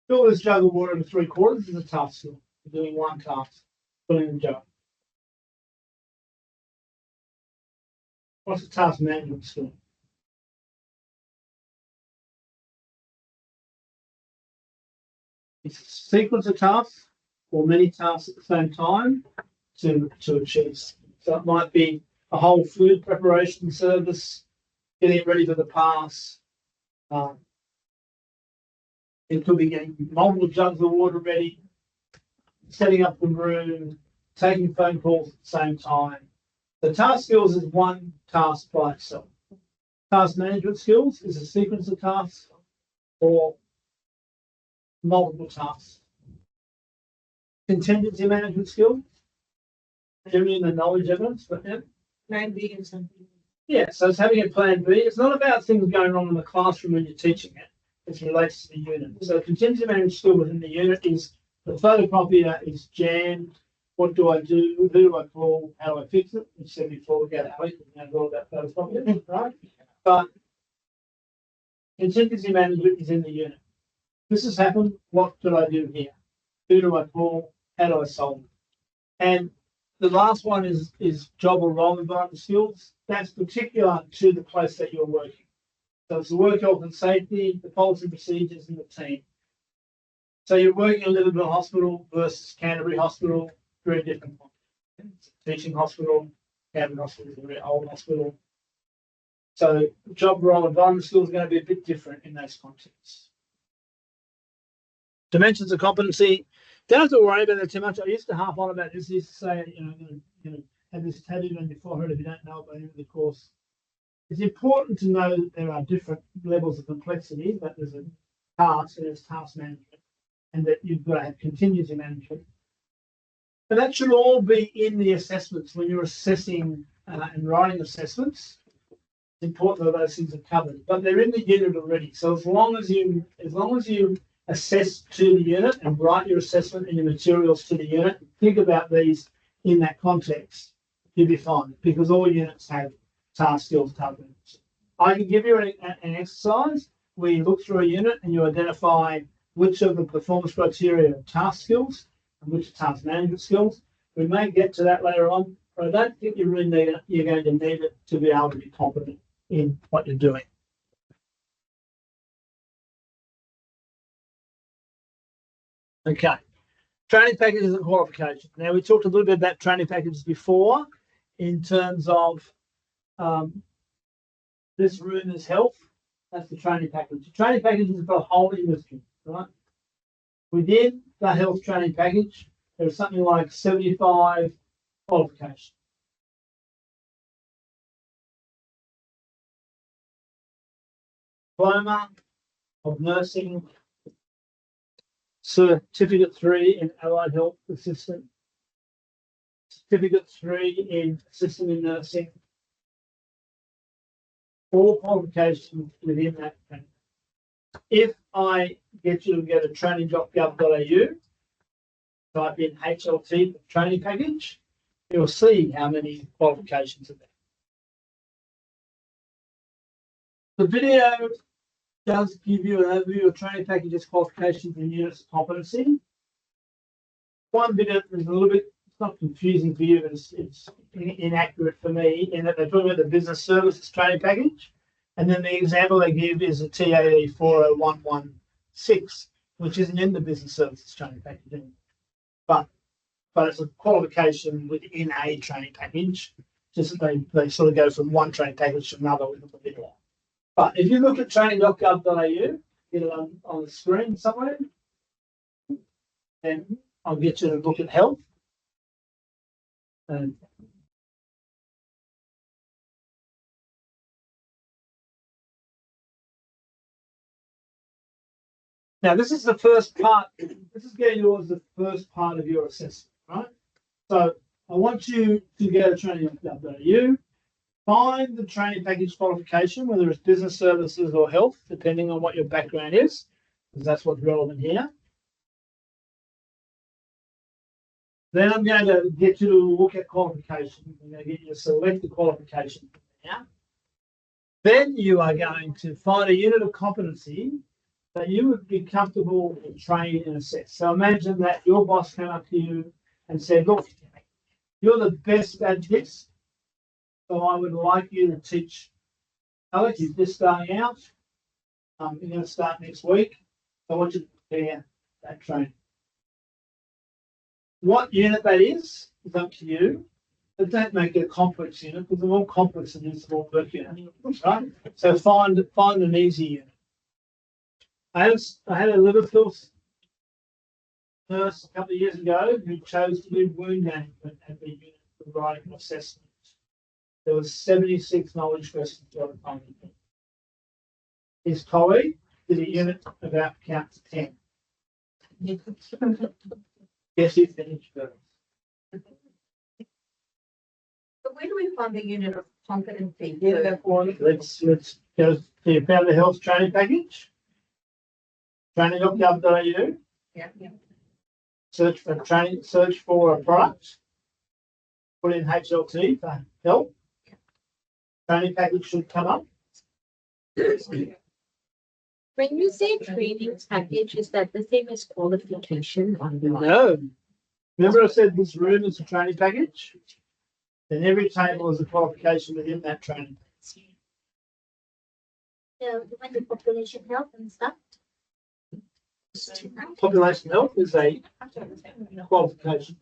B: Fill this jug of water to 3/4 is a task skill. You're doing one task, filling the jug. What's a task management skill? It's a sequence of tasks or many tasks at the same time to achieve. So it might be a whole food preparation service, getting it ready for the pass. It could be getting multiple jugs of water ready, setting up the room, taking phone calls at the same time. The task skills is one task by itself. Task management skills is a sequence of tasks or multiple tasks. Contingency management skills, generally in the knowledge evidence, but yeah.
C: Plan B and something.
B: Yeah, so it's having a plan B. It's not about things going wrong in the classroom when you're teaching it. It's related to the unit. So contingency management skill within the unit is the photocopier is jammed. What do I do? Who do I call? How do I fix it? We said before we go to Alex, we know all about photocopier, right? But contingency management is in the unit. This has happened. What do I do here? Who do I call? How do I solve it? And the last one is job or role environment skills. That's particular to the place that you're working. So it's the work health and safety, the policy procedures, and the team. So you're working in Liverpool Hospital versus Canterbury Hospital, very different. Teaching hospital, Canterbury Hospital is a very old hospital. So job role environment skills are going to be a bit different in those contexts. Dimensions of competency. Don't have to worry about that too much. I used to harp on about this. I used to say, have this tattooed on your forehead if you don't know it by the end of the course. It's important to know that there are different levels of complexity, that there's a task and there's task management, and that you've got to have contingency management. But that should all be in the assessments when you're assessing and writing assessments. It's important that those things are covered, but they're in the unit already. So as long as you assess to the unit and write your assessment and your materials to the unit, think about these in that context, you'll be fine, because all units have task skills targets. I can give you an exercise where you look through a unit and you identify which of the performance criteria are task skills and which are task management skills. We may get to that later on, but I don't think you really need it. You're going to need it to be able to be competent in what you're doing. Okay. Training packages and qualifications. Now, we talked a little bit about training packages before in terms of this room is health. That's the training package. The training package is for the whole industry, right? Within the health training package, there's something like 75 qualifications. Diploma of nursing, Certificate 3 in allied health assistant, Certificate 3 in assistant in nursing, all qualifications within that. If I get you to go to training.gov.au, type in HLT training package, you'll see how many qualifications are there. The video does give you an overview of training packages, qualifications, and units of competency. One bit is a little bit, it's not confusing for you, but it's inaccurate for me in that they're talking about the business services training package. And then the example they give is a TAEPDD401, which isn't in the business services training package. But it's a qualification within a training package. Just that they sort of go from one training package to another within the video. But if you look at training.gov.au, get it on the screen somewhere, then I'll get you to look at health. And now this is the first part. This is getting towards the first part of your assessment, right? So I want you to go to training.gov.au. Find the training package qualification, whether it's business services or health, depending on what your background is, because that's what's relevant here. Then I'm going to get you to look at qualifications. I'm going to get you to select the qualification now. Then you are going to find a unit of competency that you would be comfortable with training and assess. So imagine that your boss came up to you and said, look, you're the best at this. So I would like you to teach Alex, he's just starting out. You're going to start next week. So I want you to prepare that training. What unit that is up to you. But don't make it a complex unit, because the more complex it is, the more work unit. Right? So find an easy unit. I had a Liverpool nurse a couple of years ago who chose to do wound management at the unit for writing assessment. There was 76 knowledge questions to overcome. His colleague did a unit about count to 10. Yes, he finished first.
A: So where do we find the unit of competency?
B: Let's go to you found the health training package. Training.gov.au.
A: Yeah.
B: Search for training, search for a product. Put in HLT for health. Training package should come up.
G: When you say training package, is that the same as qualification?
B: No. Remember I said this room is a training package? Then every table is a qualification within that training.
G: When the population health and stuff.
B: Population health is a qualification.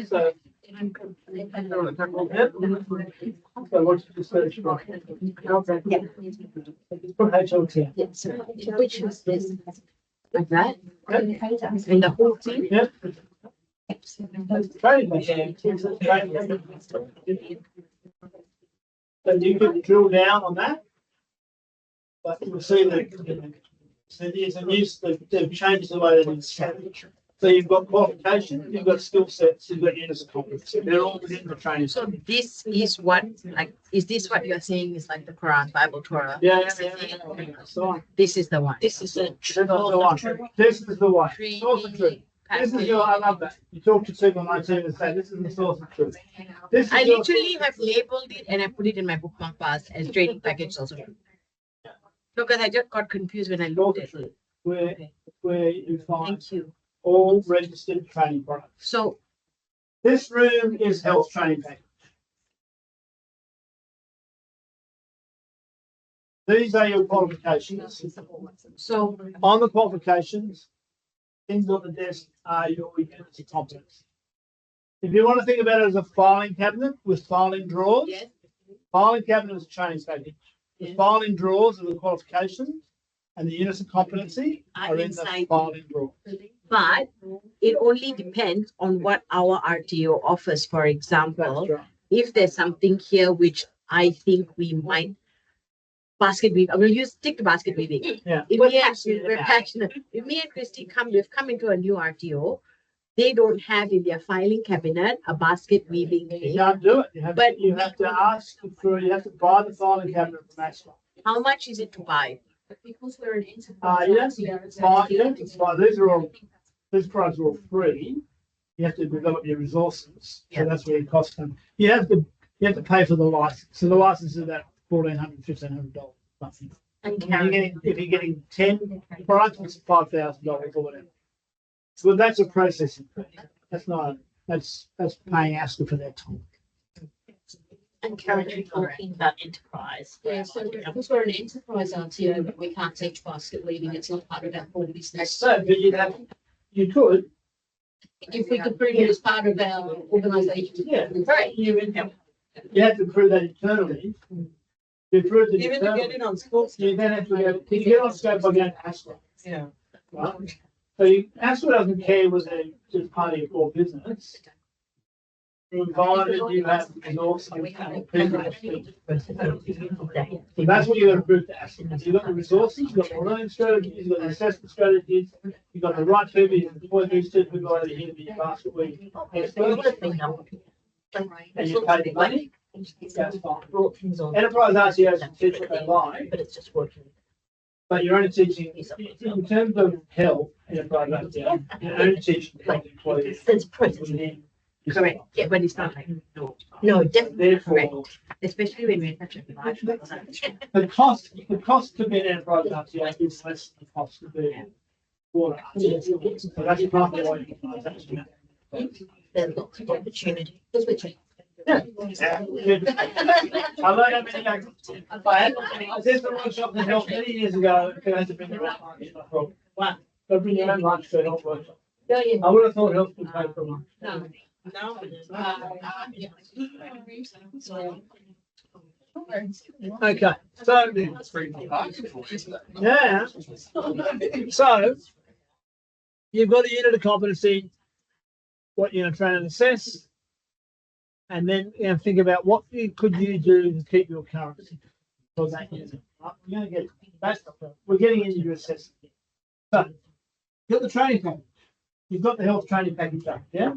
B: So, so what's the search for? Put HLT.
G: Yes, which is this, like that, and the whole thing.
B: Yeah. Training package. So you can drill down on that. But you'll see that there's a new, they've changed the way that it's structured. So you've got qualifications, you've got skill sets, you've got units of competency. They're all within the training.
H: So this is what, like, is this what you're saying is like the Quran, Bible, Torah?
B: Yeah. So
H: This is the one.
G: This is a
B: this is the one. This is the one.
H: Tree
B: Source of truth. This is your, I love that. You talk to people on my team and say, this is the source of truth. This is
H: I
B: your-
H: literally have labeled it and I put it in my bookmark pass as training package also. Because I just got confused when I
B: source
H: looked
B: of
H: at it.
B: truth, where you find
H: Thank you.
B: all registered training products.
H: So
B: This room is health training package. These are your qualifications.
H: so
B: On the qualifications, things on the desk are your units of competence. If you want to think about it as a filing cabinet with filing drawers,
H: yes,
B: filing cabinet is a training package. The filing drawers are the qualifications and the units of competency
H: Are
B: are in the
H: inside.
B: filing drawer.
H: but it only depends on what our RTO offers. For example,
B: That's right.
H: if there's something here which I think we might basket weave, I will use stick to basket weaving.
B: Yeah.
H: If
C: We're
H: me and-
C: passionate
H: we're
C: about it.
H: passionate. If me and Christy we've come into a new RTO, they don't have in their filing cabinet a basket weaving
B: You
H: thing.
B: can't do it. You have
H: But-
B: to ask for, you have to buy the filing cabinet from Ascot.
H: How much is it to buy?
G: Because we're an enterprise.
B: You have to buy, these products are all free. You have to develop your resources.
H: Yeah.
B: So that's where it costs them. You have to pay for the license. So the license is about $1,400, $1,500 something.
H: And
B: If you're getting 10 products, it's $5,000 or whatever. So that's a processing fee. That's paying Ascot for their time.
G: And currently talking about enterprise. Yeah, so because we're an enterprise RTO, but we can't teach basket weaving, it's not part of our core business.
B: So, but you could,
G: If we could prove it as part of our organisation.
B: yeah.
G: Right.
B: You have to prove that internally. You prove it
C: Even to get
B: internally.
C: it on school.
B: You then have to go, you get on scope by going to Ascot,
C: Yeah.
B: right? So Ascot doesn't care whether it's part of your core business. Provided you have resources and people to speak. So that's what you got to prove to Ascot. You've got the resources, you've got the learning strategies, you've got the assessment strategies, you've got the right people, you can deploy these two people over here to be your basket week experts, and you pay the money. That's fine. Enterprise RTOs can teach what they like,
H: But it's just working.
B: but you're only teaching, in terms of health, enterprise RTO, you're only teaching health employees.
H: It's present.
B: within-
H: Correct. Yeah, but it's not like, no, definitely correct.
B: Therefore,
H: Especially when we're such a large organization.
B: the cost to be an enterprise RTO is less than the cost to be water. So that's partly why you can actually.
H: There's lots of opportunity.
G: Because we're cheap.
B: Yeah. I learned how many I did the workshop in health many years ago. I had to bring your own lunch. I thought, wow, go bring your own lunch to a health workshop.
G: Oh, yeah.
B: I would have thought health would pay for lunch.
G: No.
C: No.
G: Yeah.
C: So,
B: Okay, so,
F: That's free for parks before, isn't it?
B: yeah. So, you've got a unit of competency, what you're going to train and assess, and then think about what could you do to keep your currency for that unit. Right? We're getting into your assessment. So, you've got the training package. You've got the health training package up, yeah?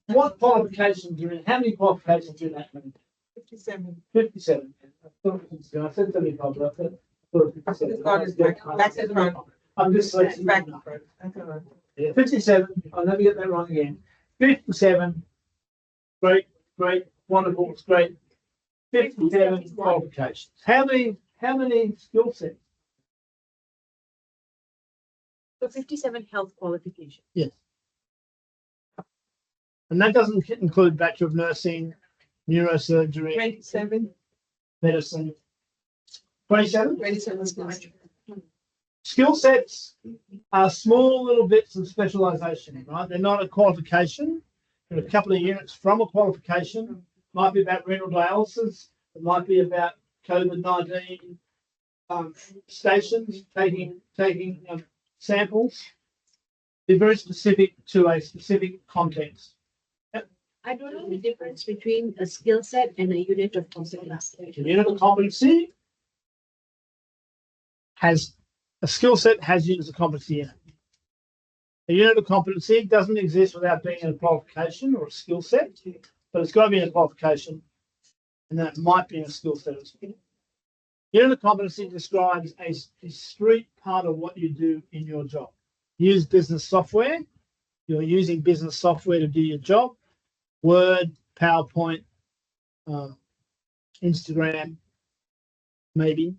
B: What qualifications are in? How many qualifications are in that?
C: 57.
B: 57. I thought it was, I said 75, but I thought it was 57.
C: It's not as back to front.
B: I'm just
C: Back
B: selecting.
C: to front. That's all right.
B: Yeah, 57. I'll never get that wrong again. 57. Great, wonderful, it's great. 57 qualifications. How many skill sets?
H: So 57 health qualification.
B: And that doesn't include Bachelor of Nursing, Neurosurgery,
C: 27,
B: Medicine. 27?
C: 27 schools.
B: Skill sets are small little bits of specialisation, right? They're not a qualification. They're a couple of units from a qualification. Might be about renal dialysis. It might be about COVID-19 stations, taking samples. Be very specific to a specific context.
H: I don't know the difference between a skill set and a unit of competence.
B: A unit of competency has a skill set has units of competency in it. A unit of competency doesn't exist without being a qualification or a skill set, but it's got to be in a qualification, and then it might be in a skill set as well. Unit of competency describes a discrete part of what you do in your job. Use business software. You're using business software to do your job. Word, PowerPoint, Instagram, maybe.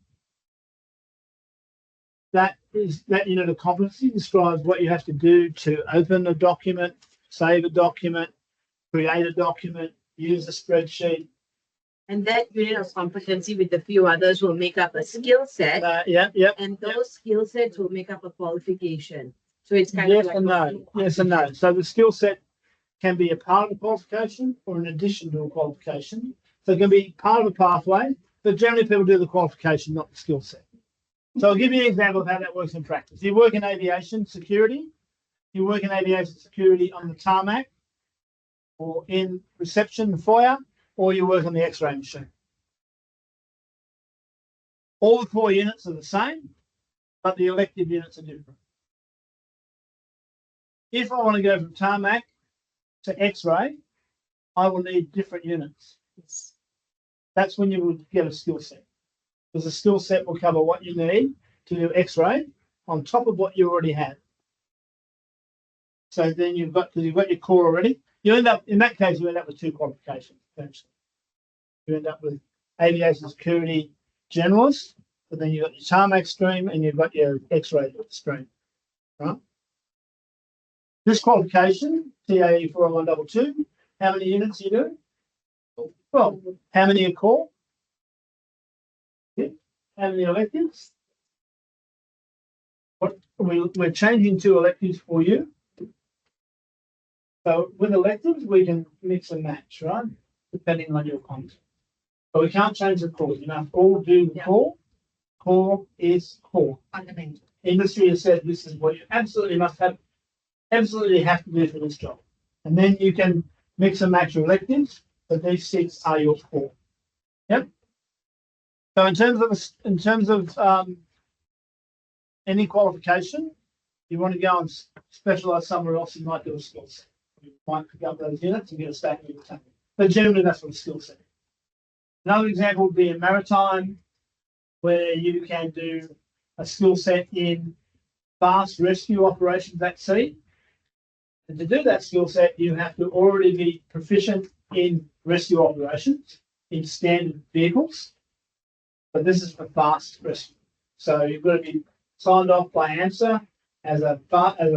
B: That unit of competency describes what you have to do to open a document, save a document, create a document, use a spreadsheet.
H: And that unit of competency with a few others will make up a skill set. And those skill sets will make up a qualification. So it's kind
B: Yes
H: of like
B: and no. Yes and no. So the skill set can be a part of a qualification or an addition to a qualification. So it can be part of a pathway, but generally people do the qualification, not the skill set. So I'll give you an example of how that works in practice. You work in aviation security. You work in aviation security on the tarmac or in reception, the foyer, or you work on the X-ray machine. All the core units are the same, but the elective units are different. If I want to go from tarmac to X-ray, I will need different units. That's when you would get a skill set. Because the skill set will cover what you need to do X-ray on top of what you already have. So then you've got your core already. You end up, in that case, you end up with two qualifications, essentially. You end up with aviation security generalist, but then you've got your tarmac stream and you've got your X-ray stream, right? This qualification, TAE401 how many units you do? Well, how many are core? How many electives? We're changing to electives for you. So with electives, we can mix and match, right? Depending on your content. But we can't change the core. You know, all do the core. Core is core.
A: Fundamental.
B: Industry has said this is what you absolutely have to do for this job. And then you can mix and match your electives, but these 6 are your core. Yep. So in terms of any qualification, you want to go and specialise somewhere else, you might do a skill set. You might pick up those units and get a stack of your time. But generally, that's what a skill set is. Another example would be in maritime, where you can do a skill set in fast rescue operations at sea. And to do that skill set, you have to already be proficient in rescue operations in standard vehicles. But this is for fast rescue. So you've got to be signed off by AMSA as a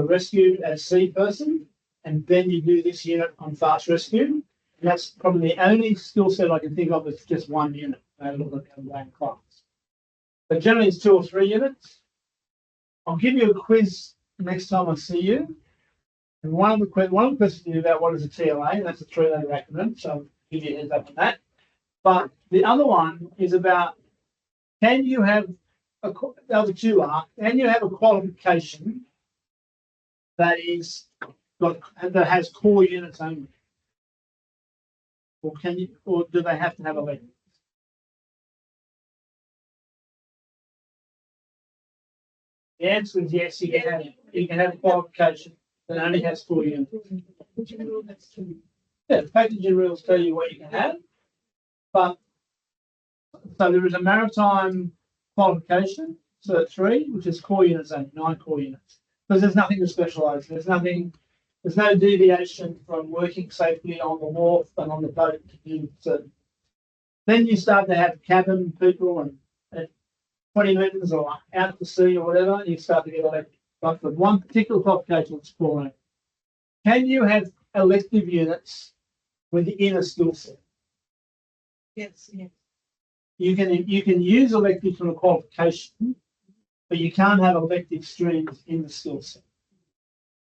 B: rescue at sea person, and then you do this unit on fast rescue. And that's probably the only skill set I can think of that's just one unit. I look at the class. But generally it's 2 or 3 units. I'll give you a quiz next time I see you. And one of the questions is about what is a TLA, and that's a 3-letter acronym, so I'll give you a heads up on that. But the other one is about, can you have the other 2 are, can you have a qualification that has core units only? Or do they have to have a level? The answer is yes, you can have a qualification that only has 4 units. Yeah, the packaging rules tell you what you can have, but so there is a maritime qualification, Cert 3, which is core units only, 9 core units. Because there's nothing to specialise. There's no deviation from working safely on the wharf and on the boat to do certain. Then you start to have cabin people and 20 metres or out to sea or whatever, and you start to get elective. but for one particular qualification, it's 401. Can you have elective units within a skill set?
C: Yes, yes.
B: You can use electives from a qualification, but you can't have elective streams in the skill set.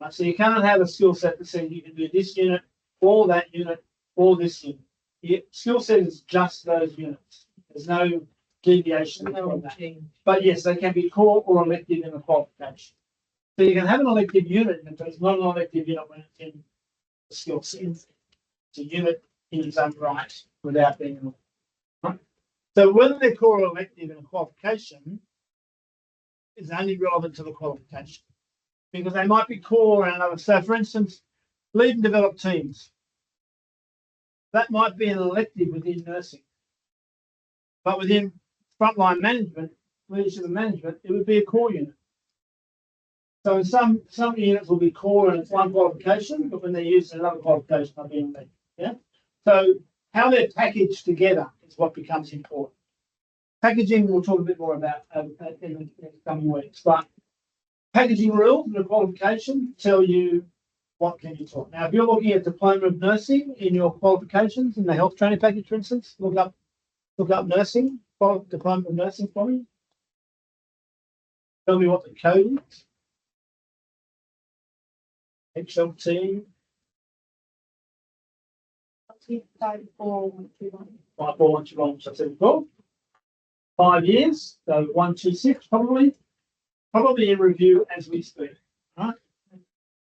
B: Right, so you can't have a skill set that says you can do this unit or that unit or this unit. Your skill set is just those units. There's no deviation from that. But yes, they can be core or elective in a qualification. So you can have an elective unit, but it's not an elective unit when it's in the skill set. It's a unit in its own right without being an right? So whether they're core or elective in a qualification is only relevant to the qualification because they might be core and another. So for instance, lead and develop teams. That might be an elective within nursing. But within frontline management, leadership and management, it would be a core unit. So some units will be core and it's one qualification, but when they're used in another qualification, they'll be elective. Yeah. So how they're packaged together is what becomes important. Packaging we'll talk a bit more about in the coming weeks, but packaging rules and the qualification tell you what can you taught. Now, if you're looking at diploma of nursing in your qualifications in the health training package, for instance, look up nursing, diploma of nursing for me. Tell me what the code is. XLT
D: TAEPDD401.
B: 54121, so I said before. 5 years, so 126 probably in review as we speak. Right?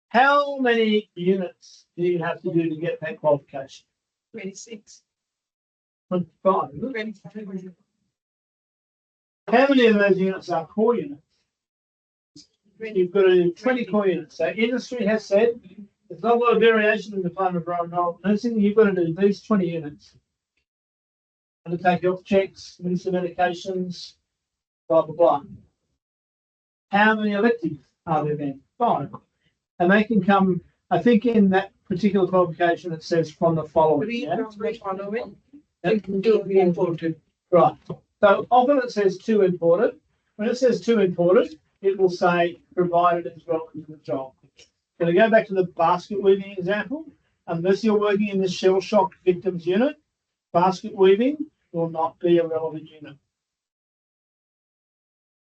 B: How many units do you have to do to get that qualification?
C: 26.
B: 25. Isn't it?
C: 25.
B: How many of those units are core units? You've got to do 20 core units. So industry has said there's not a lot of variation in the diploma of rural nursing. You've got to do these 20 units. Undertake health checks, administer medications, blah, blah, blah. How many electives are there then? 5. And they can come, I think in that particular qualification it says from the following.
C: Three
B: Yeah?
C: from the following.
B: Yep.
C: To be imported.
B: Right. So often it says 2 imported. When it says 2 imported, it will say provided it's relevant to the job. Can I go back to the basket weaving example? Unless you're working in the shell shock victims unit, basket weaving will not be a relevant unit.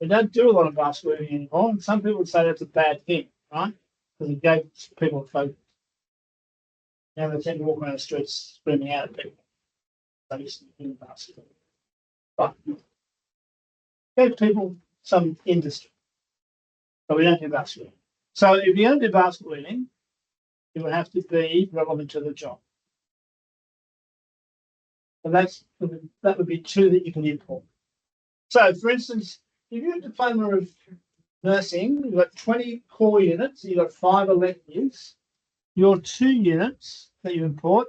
B: We don't do a lot of basket weaving anymore, and some people would say that's a bad thing, right? Because it gave people a focus. Now they tend to walk around the streets screaming out at people. They used to do basket weaving. But gave people some industry. But we don't do basket weaving. So if you're going to do basket weaving, it would have to be relevant to the job. And that would be 2 that you can import. So for instance, if you have a diploma of nursing, you've got 20 core units, you've got 5 electives, your 2 units that you import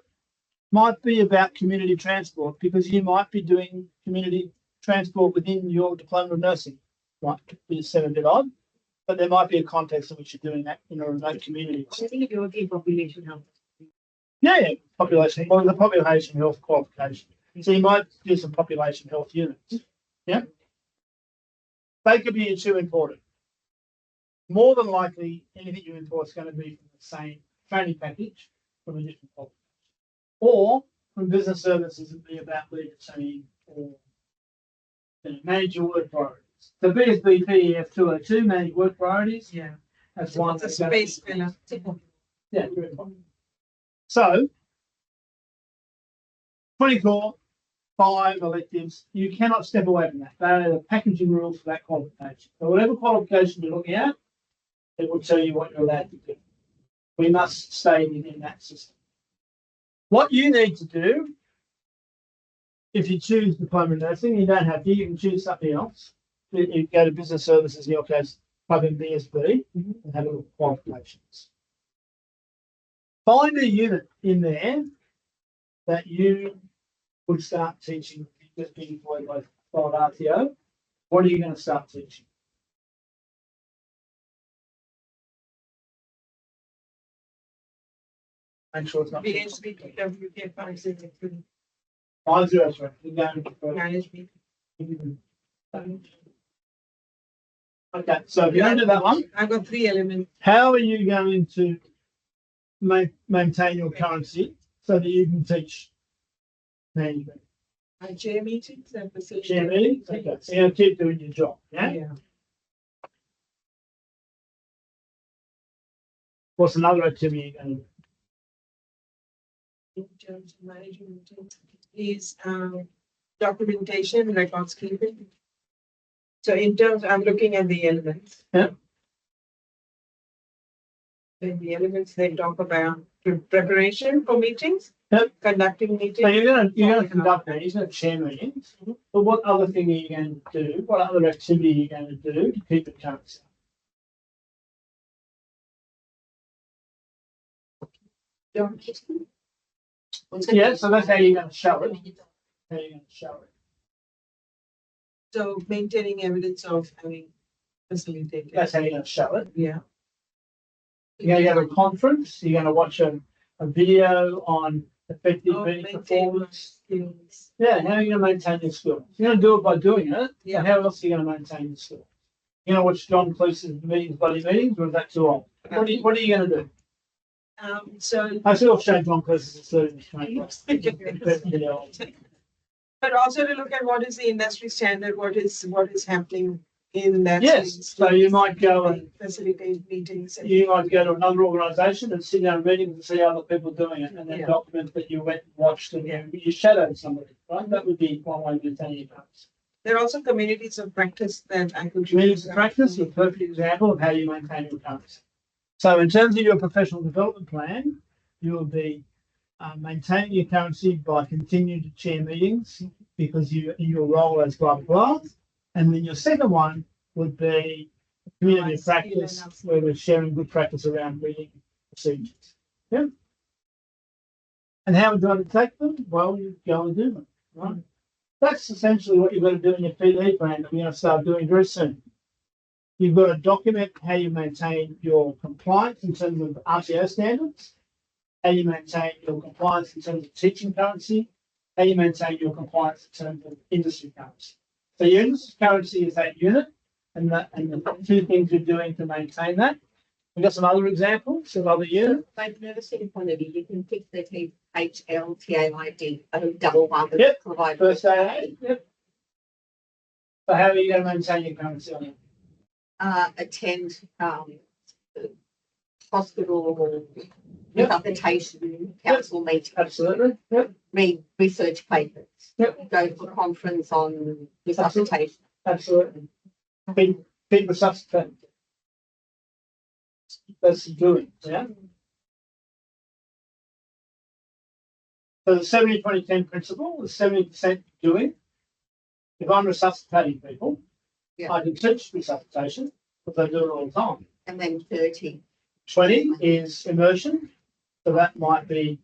B: might be about community transport because you might be doing community transport within your diploma of nursing. Might be 7 bit odd, but there might be a context in which you're doing that in a remote community.
H: I think you're working population health.
B: Yeah, population, well, the population health qualification. So you might do some population health units. Yeah. They could be 2 imported. More than likely, anything you import is going to be from the same training package from a different qualification. Or from business services, it'd be about leader team or manage your work priorities. The BSB PEF 202, manage work priorities.
C: Yeah.
B: That's one.
C: It's a space filler.
B: Yeah, very important. So, 20 core, 5 electives. You cannot step away from that. They are the packaging rules for that qualification. So whatever qualification you're looking at, it will tell you what you're allowed to do. We must stay within that system. What you need to do, if you choose diploma in nursing, you don't have to, you can choose something else. You go to business services, in your case, plug in BSB and have a look at qualifications. Find a unit in there that you would start teaching, just being employed by RTO. What are you going to start teaching? Make sure it's not
C: BSB, WK 503.
B: 503. We're going for
C: Management.
B: Okay, so if you're going to do that one,
C: I've got 3 elements.
B: how are you going to maintain your currency so that you can teach management?
C: I chair meetings and facilitate.
B: Chair meetings? Okay, so you'll keep doing your job, yeah?
C: Yeah.
B: What's another activity you're going to do?
C: In terms of management is documentation, records keeping. So in terms, I'm looking at the elements.
B: Yeah.
C: In the elements, they talk about preparation for meetings.
B: Yep.
C: Conducting meetings.
B: So you're going to conduct meetings, you're going to chair meetings, but what other thing are you going to do? What other activity are you going to do to keep the currency? Yeah, so that's how you're going to show it. How you're going to show it.
C: So maintaining evidence of having facilitated.
B: That's how you're going to show it.
C: Yeah.
B: You're going to go to a conference. You're going to watch a video on effective meeting
C: maintain
B: performance.
C: skills.
B: Yeah, how are you going to maintain your skills? You're going to do it by doing it.
C: Yeah.
B: But how else are you going to maintain your skills? You're going to watch John Cleese's meetings, bloody meetings, or is that too old? What are you going to do?
C: So,
B: I still have shown John Cleese's
C: but also to look at what is the industry standard, what is happening in that.
B: Yes,
C: space.
B: so you might go and
C: Facilitate meetings.
B: you might go to another organisation and sit down in meetings and see other people doing it, and then
C: Yeah.
B: document that you went and watched and you shadowed somebody, right? That would be one way of maintaining your currency.
C: There are also communities of practice that I could
B: Communities of practice is a perfect example of how you maintain your currency. So in terms of your professional development plan, you will be maintaining your currency by continuing to chair meetings because your role as blah, blah, blah. And then your second one would be community of practice where we're sharing good practice around meeting procedures. Yeah. And how would you undertake them? Well, you go and do them, right? That's essentially what you've got to do in your PD plan that we're going to start doing very soon. You've got to document how you maintain your compliance in terms of RTO standards, how you maintain your compliance in terms of teaching currency, how you maintain your compliance in terms of industry currency. So your industry currency is that unit and the 2 things you're doing to maintain that. We've got some other examples of other units.
A: Like university point of view, you can pick the HLTAID, double one.
B: Yep.
A: Provide
B: First aid. Yep. So how are you going to maintain your currency on it?
A: Attend hospital resuscitation council meetings,
B: Absolutely. Yep.
A: read research papers,
B: Yep.
A: go to a conference on resuscitation.
B: Absolutely. Keep resuscitating. That's doing, yeah. So the 70-20-10 principle is 70% doing. If I'm resuscitating people,
A: Yeah.
B: I can teach resuscitation because I do it all the time.
A: And then 30.
B: 20 is immersion. So that might be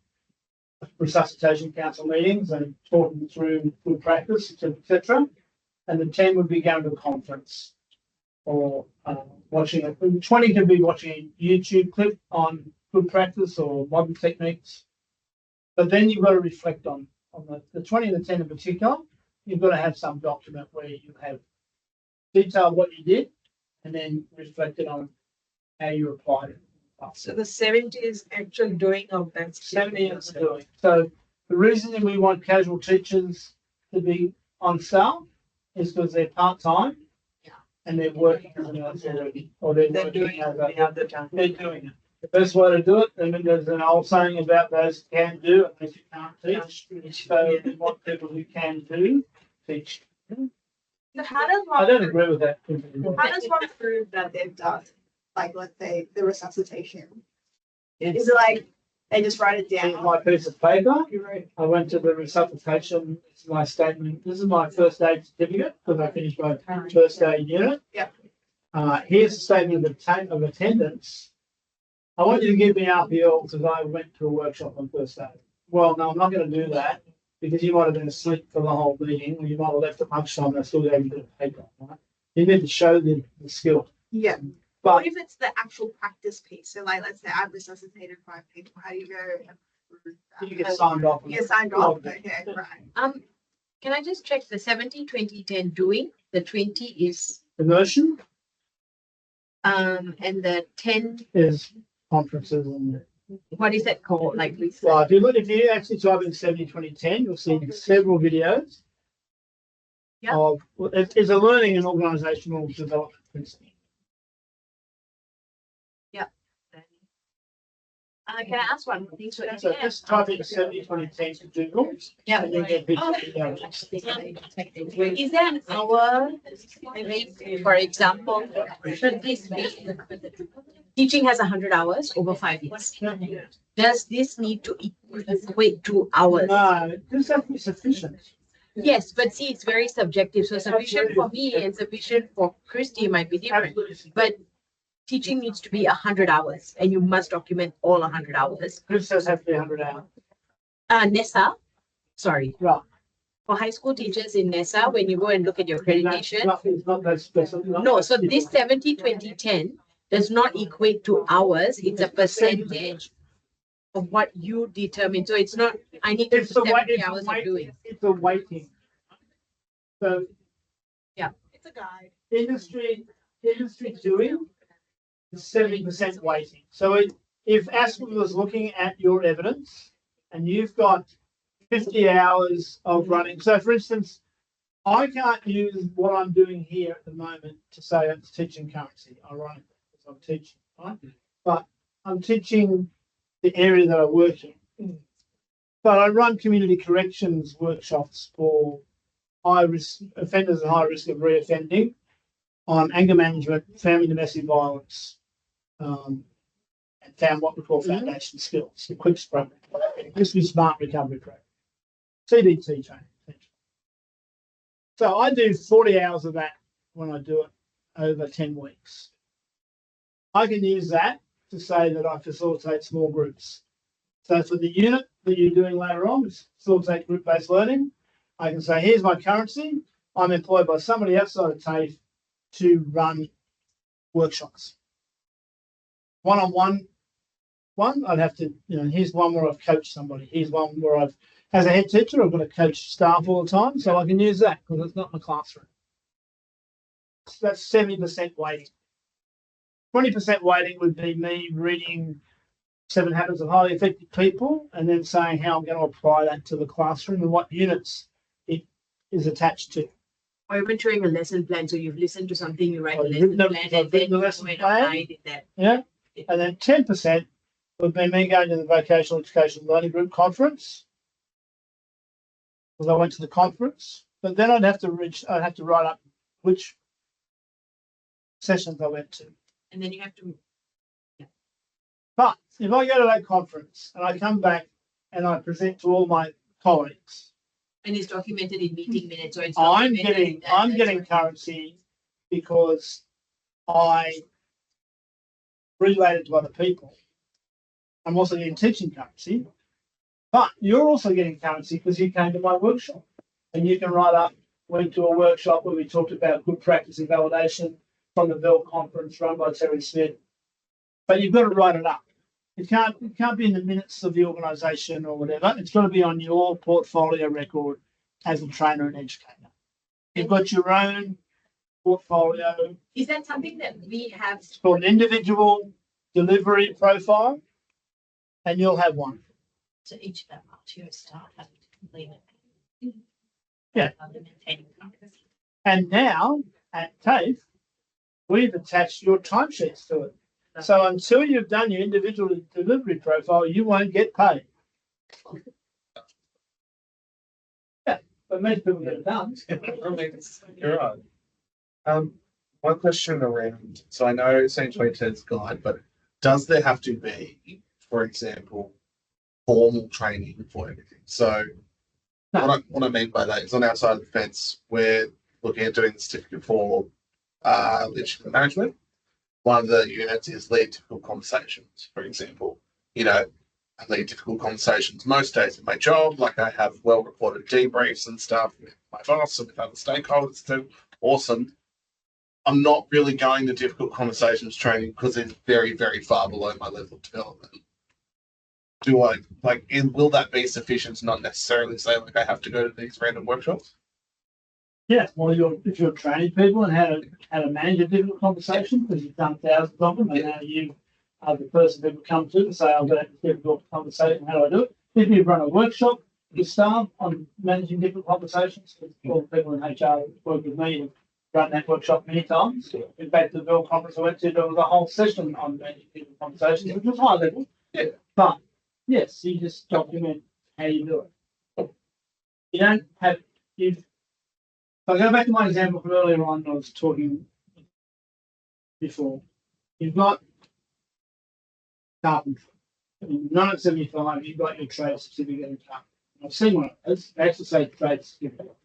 B: resuscitation council meetings and talking through good practice, etc. And the 10 would be going to a conference or watching it. 20 could be watching a YouTube clip on good practice or modern techniques. But then you've got to reflect on the 20 and the 10 in particular. You've got to have some document where you have detailed what you did and then reflected on how you applied it.
C: So the 70 is actual doing of that.
B: 70 is doing. So the reason that we want casual teachers to be on staff is because they're part-time and they're working as an nurse already, or they're
C: doing
B: working as
C: it the other time.
B: they're doing it. The best way to do it, I mean, there's an old saying about those who can do and those who can't teach. So we want people who can do teach.
D: So how does
B: I
D: one,
B: don't agree with that.
D: how does one prove that they've done, like, let's say, the resuscitation?
B: It's
D: Is it like they just write it
B: here's
D: down?
B: my piece of paper.
D: You wrote,
B: I went to the resuscitation. It's my statement. This is my first aid certificate because I finished my first aid unit.
D: Yeah.
B: Here's a statement of attendance. I want you to give me RPL because I went to a workshop on first aid. Well, no, I'm not going to do that because you might have been asleep for the whole meeting or you might have left at lunchtime and I still gave you the paper. Right? You need to show the skill.
D: yeah.
B: But
D: What if it's the actual practice piece? So like, let's say I've resuscitated 5 people. How do you go and prove that?
B: you get signed off.
D: You get signed off. Okay, right.
H: Can I just check the 70, 20, 10 doing? The 20 is
B: Immersion.
H: And the 10,
B: Is conferences and
H: what is that called? Like research?
B: well, if you actually type in 70-20-10, you'll see several videos.
H: Yeah.
B: Of it's a learning and organisational development principle.
H: Can I ask one more thing? So,
B: So just type in 70-20-10 to Google.
H: yeah.
B: And you get videos.
H: Is there an hour, for example, should this be, teaching has 100 hours over 5 years. Does this need to equate to hours?
B: No, this has to be sufficient.
H: Yes, but see, it's very subjective. So sufficient for me and sufficient for Christy might be different.
B: Absolutely.
H: But teaching needs to be 100 hours and you must document all 100 hours.
B: This does have to be 100 hours.
H: NESA, sorry.
B: Right.
H: For high school teachers in NESA, when you go and look at your accreditation,
B: It's not that specific.
H: no, so this 70-20-10 does not equate to hours. It's a percentage of what you determine. So it's not, I need to do 70 hours of doing.
B: It's a weighting. So
D: It's a guide.
B: industry doing is 70% weighting. So if Aspen was looking at your evidence and you've got 50 hours of running, so for instance, I can't use what I'm doing here at the moment to say I'm teaching currency, ironically, because I'm teaching, right? But I'm teaching the area that I work in. But I run community corrections workshops for high risk offenders and high risk of reoffending on anger management, family domestic violence, and found what we call foundation skills, the quick program. This is smart recovery program, CDT training. So I do 40 hours of that when I do it over 10 weeks. I can use that to say that I facilitate small groups. So for the unit that you're doing later on, facilitate group-based learning, I can say, here's my currency. I'm employed by somebody outside of TAFE to run workshops. One-on-one, I'd have to, here's one where I've coached somebody. Here's one where as a head teacher, I've got to coach staff all the time, so I can use that because it's not my classroom. So that's 70% weighting. 20% weighting would be me reading 7 Habits of Highly Effective People and then saying how I'm going to apply that to the classroom and what units it is attached to.
H: Or even showing a lesson plan. So you've listened to something, you write a
B: I've
H: lesson
B: written
H: plan,
B: I've
H: and then
B: written the
H: you
B: lesson
H: go and
B: plan.
H: apply it there.
B: Yeah. And then 10% would be me going to the Vocational Education Learning Group conference. Because I went to the conference. But then I'd have to write up which sessions I went to.
H: And then you have to,
B: But if I go to that conference and I come back and I present to all my colleagues,
H: and it's documented in meeting minutes, so it's not
B: I'm getting currency because I related to other people. I'm also getting teaching currency, but you're also getting currency because you came to my workshop and you can write up, went to a workshop where we talked about good practice and validation from the Bell conference run by Terry Smith, but you've got to write it up. It can't be in the minutes of the organisation or whatever. It's got to be on your portfolio record as a trainer and educator. You've got your own portfolio.
H: Is that something that we have?
B: It's called an individual delivery profile, and you'll have one.
G: So each of them to start having to complete it.
B: Yeah.
G: Maintaining currency.
B: And now at TAFE, we've attached your timesheets to it. So until you've done your individual delivery profile, you won't get paid. Yeah, but most people get it done.
F: You're right. One question around, so I know St. 2010's guide, but does there have to be, for example, formal training for everything? So
B: No.
F: what I mean by that is on our side of the fence, we're looking at doing the certificate for leadership and management. One of the units is lead difficult conversations, for example. I lead difficult conversations most days in my job. Like I have well-recorded debriefs and stuff with my boss and with other stakeholders too. Awesome. I'm not really going to difficult conversations training because it's very, very far below my level of development. Will that be sufficient to not necessarily say like I have to go to these random workshops?
B: Yeah, well, if you're training people and how to manage a difficult conversation, because you've done thousands of them, and now you are the person people come to say, I've got a difficult conversation, how do I do it? If you run a workshop with staff on managing difficult conversations, all the people in HR work with me and run that workshop many times. In fact, the Bill conference I went to, there was a whole session on managing difficult conversations, which was high level.
F: Yeah.
B: But yes, you just document how you do it. You don't have, I'll go back to my example from earlier on. I was talking before. You've got carpentry. In 1975, you've got your trade certificate in carpentry. I've seen one of those. They actually say trade certificate.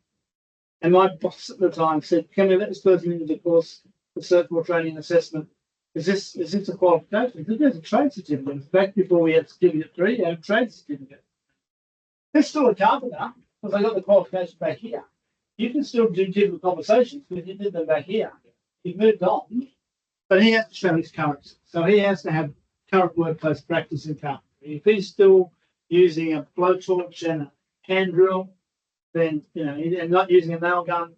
B: And my boss at the time said, "Can we let this person into the course for circular training and assessment? Is this a qualification?" I said, "There's a trade certificate." In fact, before we had certificate 3, you had a trade certificate. They're still a carpenter because I got the qualification back here. You can still do difficult conversations because you did them back here. You've moved on, but he has to show his current. So he has to have current workplace practice in carpentry. If he's still using a blowtorch and a hand drill, then and not using a nail gun,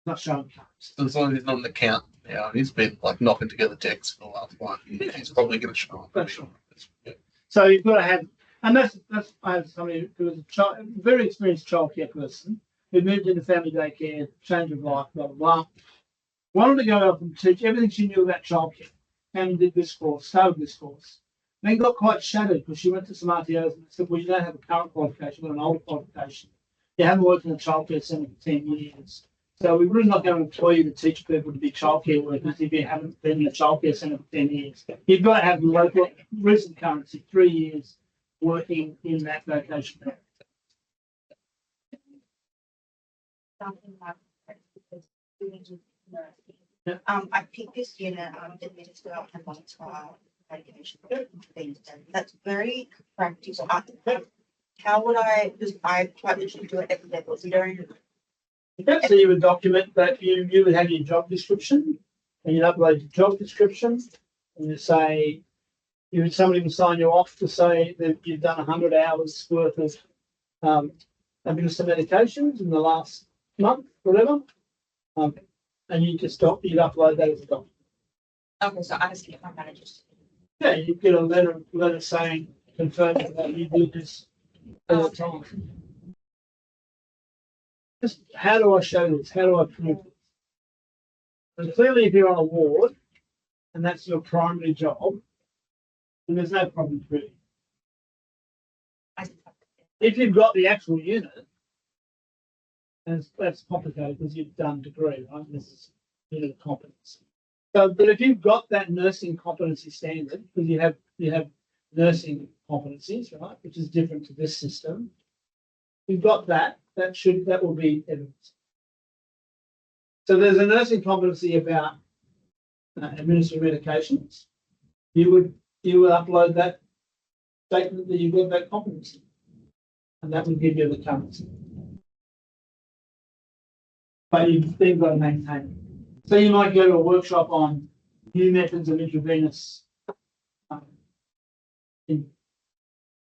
B: not showing currents.
F: As long as he's not an accountant now, he's been like knocking together decks for the last 5 years. He's probably going to show up.
B: That's right. So you've got to have, and that's I have somebody who was a very experienced childcare person who moved into family daycare, change of life, blah, blah, blah. Wanted to go up and teach everything she knew about childcare. And did this course, started this course. Then got quite shattered because she went to some RTOs and said, well, you don't have a current qualification, you've got an old qualification. You haven't worked in a childcare centre for 10 years. So we're really not going to employ you to teach people to be childcare workers if you haven't been in a childcare centre for 10 years. You've got to have local, recent currency, 3 years working in that location.
D: I picked this unit, administer and monitor medication things, and that's very practical. How would I, because I quite literally do it every day, but we don't.
B: So you would document that you would have your job description, and you'd upload your job description, and you say, somebody would sign you off to say that you've done 100 hours worth of administer medications in the last month, whatever. And you just you'd upload that as a document.
D: Okay, so I just get my managers.
B: Yeah, you get a letter saying, confirming that you did this all the time. Just how do I show this? How do I prove this? And clearly, if you're on a ward and that's your primary job, then there's no problem proving. If you've got the actual unit, and that's complicated because you've done degree, right? This is unit of competence. So, but if you've got that nursing competency standard, because you have nursing competencies, right, which is different to this system, you've got that. That will be evidence. So there's a nursing competency about administering medications. You would upload that statement that you've got that competency, and that would give you the currency. But you've then got to maintain it. So you might go to a workshop on new methods of intravenous in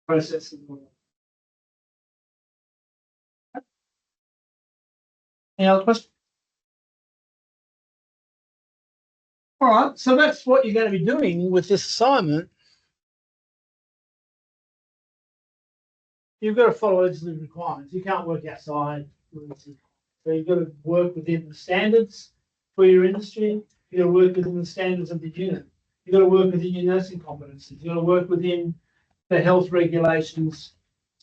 B: processing. Any other questions? All right, so that's what you're going to be doing with this assignment. You've got to follow legislative requirements. You can't work outside. So you've got to work within the standards for your industry. You've got to work within the standards of the unit. You've got to work within your nursing competencies. You've got to work within the health regulations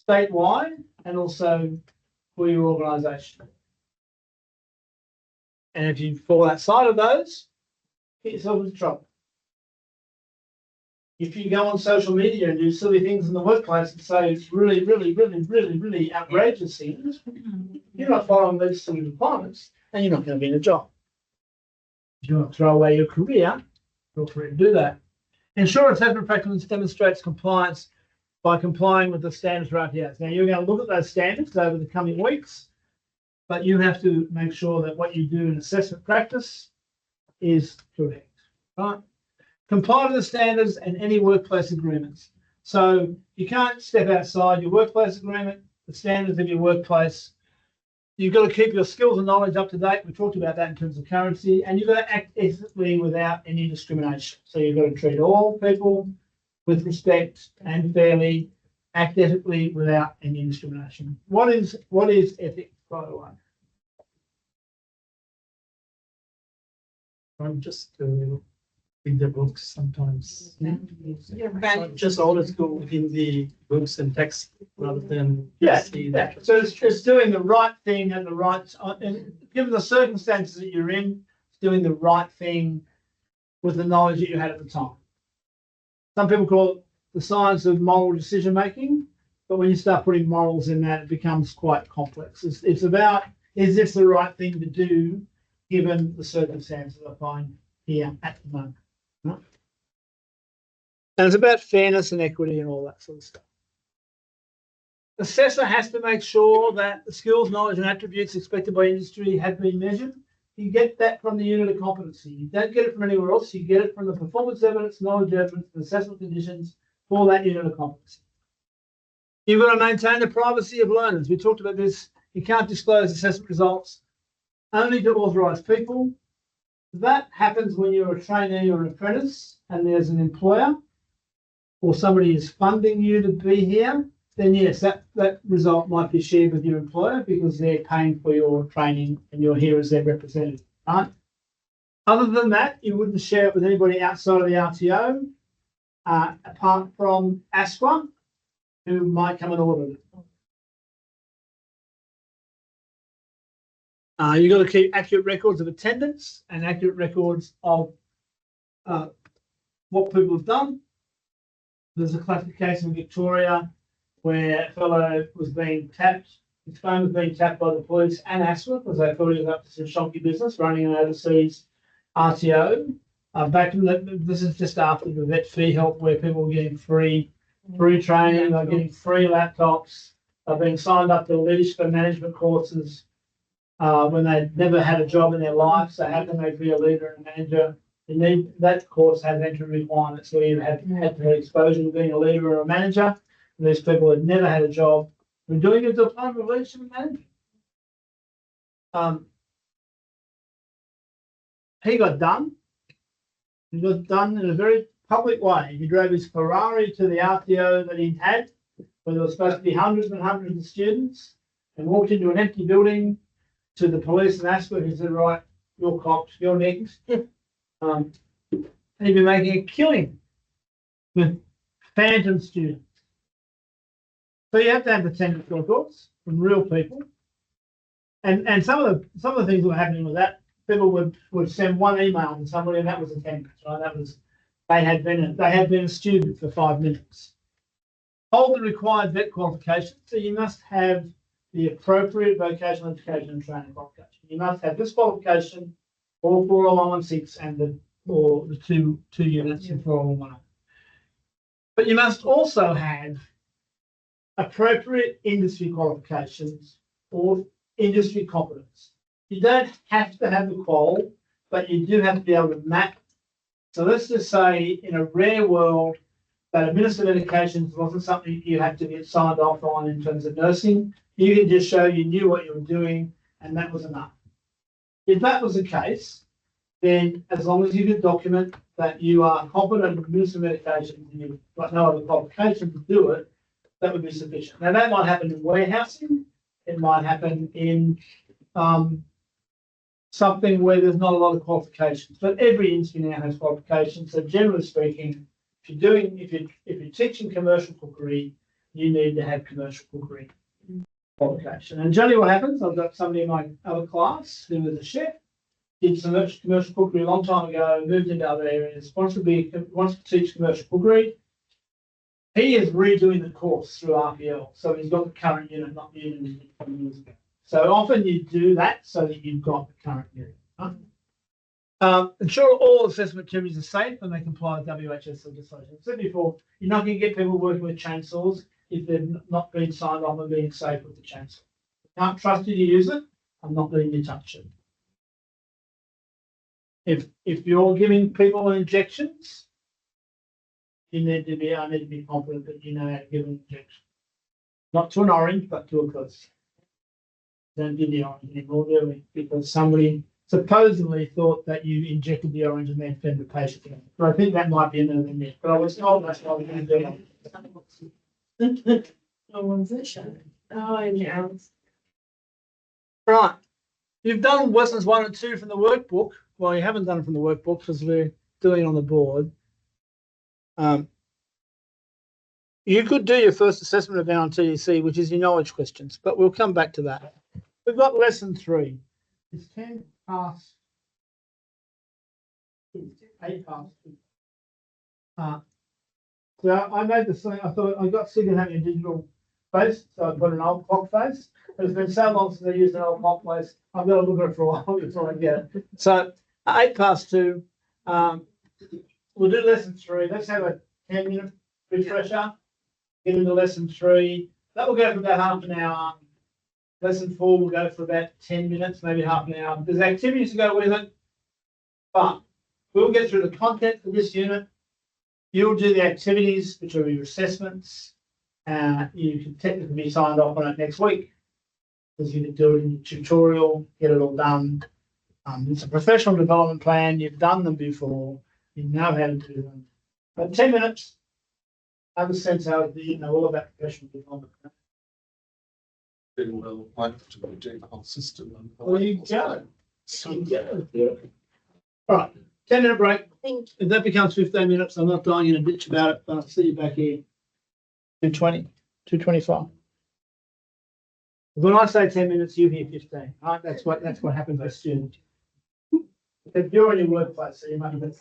B: statewide and also for your organisation. And if you fall outside of those, get yourself into trouble. If you go on social media and do silly things in the workplace and say really, really, really, really, really outrageous things, you're not following legislative requirements and you're not going to be in a job. If you want to throw away your career, feel free to do that. Insurance assessment practice demonstrates compliance by complying with the standards for RTOs. Now, you're going to look at those standards over the coming weeks, but you have to make sure that what you do in assessment practice is correct, right? Comply to the standards and any workplace agreements. So you can't step outside your workplace agreement, the standards of your workplace. you've got to keep your skills and knowledge up to date. We talked about that in terms of currency, and you've got to act ethically without any discrimination. So you've got to treat all people with respect and fairly, act ethically without any discrimination. What is ethics, by the way?
E: I'm just read the books sometimes.
C: Value.
E: Just old school in the books and text rather than see that.
B: So it's doing the right thing at the right time, and given the circumstances that you're in, it's doing the right thing with the knowledge that you had at the time. Some people call it the science of moral decision making, but when you start putting morals in that, it becomes quite complex. It's about, is this the right thing to do given the circumstances I find here at the moment? Right? And it's about fairness and equity and all that sort of stuff. Assessor has to make sure that the skills, knowledge, and attributes expected by industry have been measured. You get that from the unit of competency. You don't get it from anywhere else. You get it from the performance evidence, knowledge evidence, and assessment conditions for that unit of competency. You've got to maintain the privacy of learners. We talked about this. You can't disclose assessment results only to authorised people. That happens when you're a trainee or an apprentice and there's an employer or somebody is funding you to be here, then yes, that result might be shared with your employer because they're paying for your training and you're here as their representative, right? Other than that, you wouldn't share it with anybody outside of the RTO, apart from ASQA, who might come and audit it. You've got to keep accurate records of attendance and accurate records of what people have done. There's a classification in Victoria where a fellow was being tapped, his phone was being tapped by the police and ASQA because they thought he was up to some shonky business running an overseas RTO. This is just after the vet fee help where people were getting free training, they're getting free laptops, they're being signed up to leadership and management courses when they'd never had a job in their life. So how can they be a leader and a manager? That course has entry requirements where you had to have exposure to being a leader or a manager. And these people had never had a job. We're doing it at the time of leadership and management. He got done. He got done in a very public way. He drove his Ferrari to the RTO that he'd had, where there were supposed to be hundreds and hundreds of students, and walked into an empty building to the police and ASQA, who said, right, you're copped, you're next. And he'd been making a killing with phantom students. So you have to have the technical records from real people. And some of the things that were happening with that, people would send one email to somebody and that was attendance, right? That was they had been a student for 5 minutes. Hold the required vet qualification. So you must have the appropriate vocational education and training qualification. You must have this qualification, all 40116 and the two units in 401. But you must also have appropriate industry qualifications or industry competence. You don't have to have the qual, but you do have to be able to map. So let's just say in a rare world that administered medications wasn't something you had to get signed off on in terms of nursing. You can just show you knew what you were doing and that was enough. If that was the case, then as long as you could document that you are competent to administer medications and you've got no other qualification to do it, that would be sufficient. Now that might happen in warehousing. It might happen in something where there's not a lot of qualifications, but every industry now has qualifications. So generally speaking, if you're teaching commercial cookery, you need to have commercial cookery qualification. And generally what happens, I've got somebody in my other class who was a chef, did some commercial cookery a long time ago, moved into other areas, wants to teach commercial cookery. He is redoing the course through RPL. So he's got the current unit, not the unit he did 20 years ago. So often you do that so that you've got the current unit. Ensure all assessment activities are safe and they comply with WHS legislation. I said before, you're not going to get people working with chainsaws if they've not been signed off on being safe with the chainsaw. I can't trust you to use it. I'm not letting you touch it. If you're giving people injections, I need to be confident that you know how to give an injection. Not to an orange, but to a goose. don't give the orange anymore, do we? Because somebody supposedly thought that you injected the orange and then fed the patient. But I think that might be another myth. But I was told that's what we're going to do.
C: Oh, one's it? Oh, yeah.
B: Right. You've done lessons 1 and 2 from the workbook. Well, you haven't done it from the workbook because we're doing it on the board. You could do your first assessment event on TDC, which is your knowledge questions, but we'll come back to that. We've got lesson 3. It's 10 past. It's 8 past. So I made the same. I thought I got sick of having a digital face, so I put an old clock face. It's been so long since I used an old clock face. I've got to look at it for a while before I get it. So 8 past 2. We'll do lesson 3. Let's have a 10-minute refresher. Get into lesson 3. That will go for about half an hour. Lesson 4 will go for about 10 minutes, maybe half an hour. There's activities to go with it, but we'll get through the content for this unit. You'll do the activities, which are your assessments. You can technically be signed off on it next week because you can do it in your tutorial, get it all done. It's a professional development plan. You've done them before. You know how to do them. But 10 minutes, have a sense how you know all about professional development.
F: Well, I have to do the whole system.
B: Well, you go. All right, 10-minute break. If that becomes 15 minutes, I'm not dying in a ditch about it, but I'll see you back here. 2:20, 2:25. When I say 10 minutes, you hear 15. All right, that's what happens with students. If you're in your workplace, so you might have been.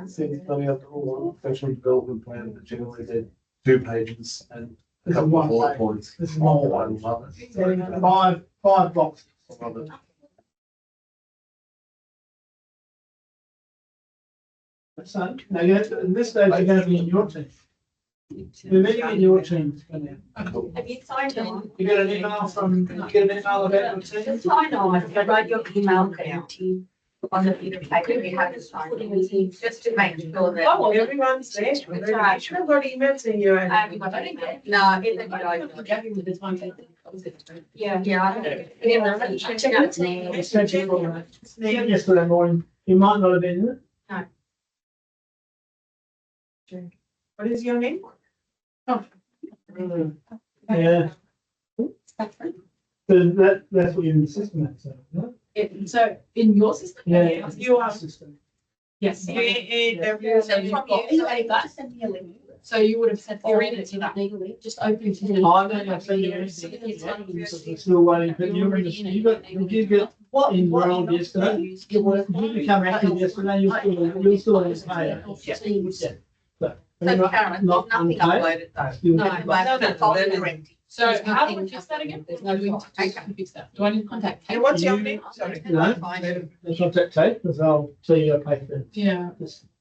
I: Things coming up all professional development plan, but generally they're 2 pages and a
B: This is
I: couple of
B: one
I: bullet
B: page.
I: points.
B: This is
I: Oh,
B: one
I: I
B: page.
I: love it.
B: Five boxes.
I: I love it.
B: So now at this stage, you're going to be in your team. We're meeting in your team.
A: Have you signed on?
B: You get an email about your team.
A: Just sign on, you write your email down on the piece of paper you have to sign, just to make sure that.
C: Oh, everyone's there. You should have got emails in your.
A: No, it's a good idea. Yeah.
B: Yesterday morning, you might not have been in it.
C: What is your name?
B: Yeah. So that's what you're in the system at, so, no?
G: So in your system?
B: Yeah.
C: You are.
B: System.
G: Yes.
C: So
G: So you would have sent you're in it to that legally, just open to the.
B: I don't know if you anything. Still waiting, but you're in the, you get enrolled yesterday. You become active yesterday, you're still in the pay.
A: So Karen,
B: Not
A: nothing
B: unpaid.
A: uploaded though.
B: You'll
A: No,
B: get-
A: that's all they're empty.
G: So how do we fix that again?
A: There's
G: No,
A: no
G: we
A: cost.
G: need to fix that. Do I need to contact Kate?
C: And what's your name? Sorry.
B: No, the contact tape, because I'll tell you I pay for
G: Yeah,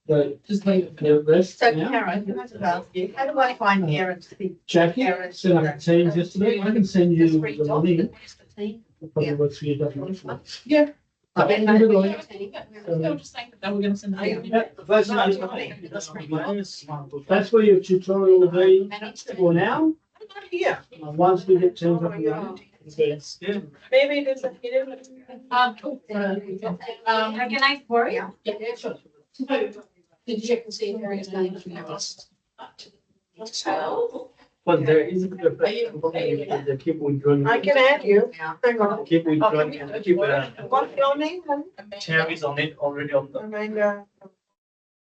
B: the
G: just leave it.
B: the rest.
A: So
B: now.
A: Karen, can I just ask you, how do I find parents?
B: Jackie, set up Teams yesterday, I can send you
A: Just read
B: the
A: off
B: link,
A: the team.
B: probably works for you, doesn't it?
G: Yeah.
B: I
A: Okay,
B: can
A: no,
B: do the
A: we
B: link.
G: They were just saying that they were gonna send it.
B: Yeah, that's where your tutorial will be for now.
C: Yeah,
B: Once we get Teams up and running.
I: Yeah.
C: maybe it is a hidden.
G: Cool.
A: Can I for you?
G: Yeah, sure. So, did you check and see if Harry's name is on the list?
E: But there is a bit of the keep withdrawing.
C: I can add you. Hang on.
E: Keep withdrawing and keep
C: What's your name?
E: Terry's on it already on the.
C: Amanda.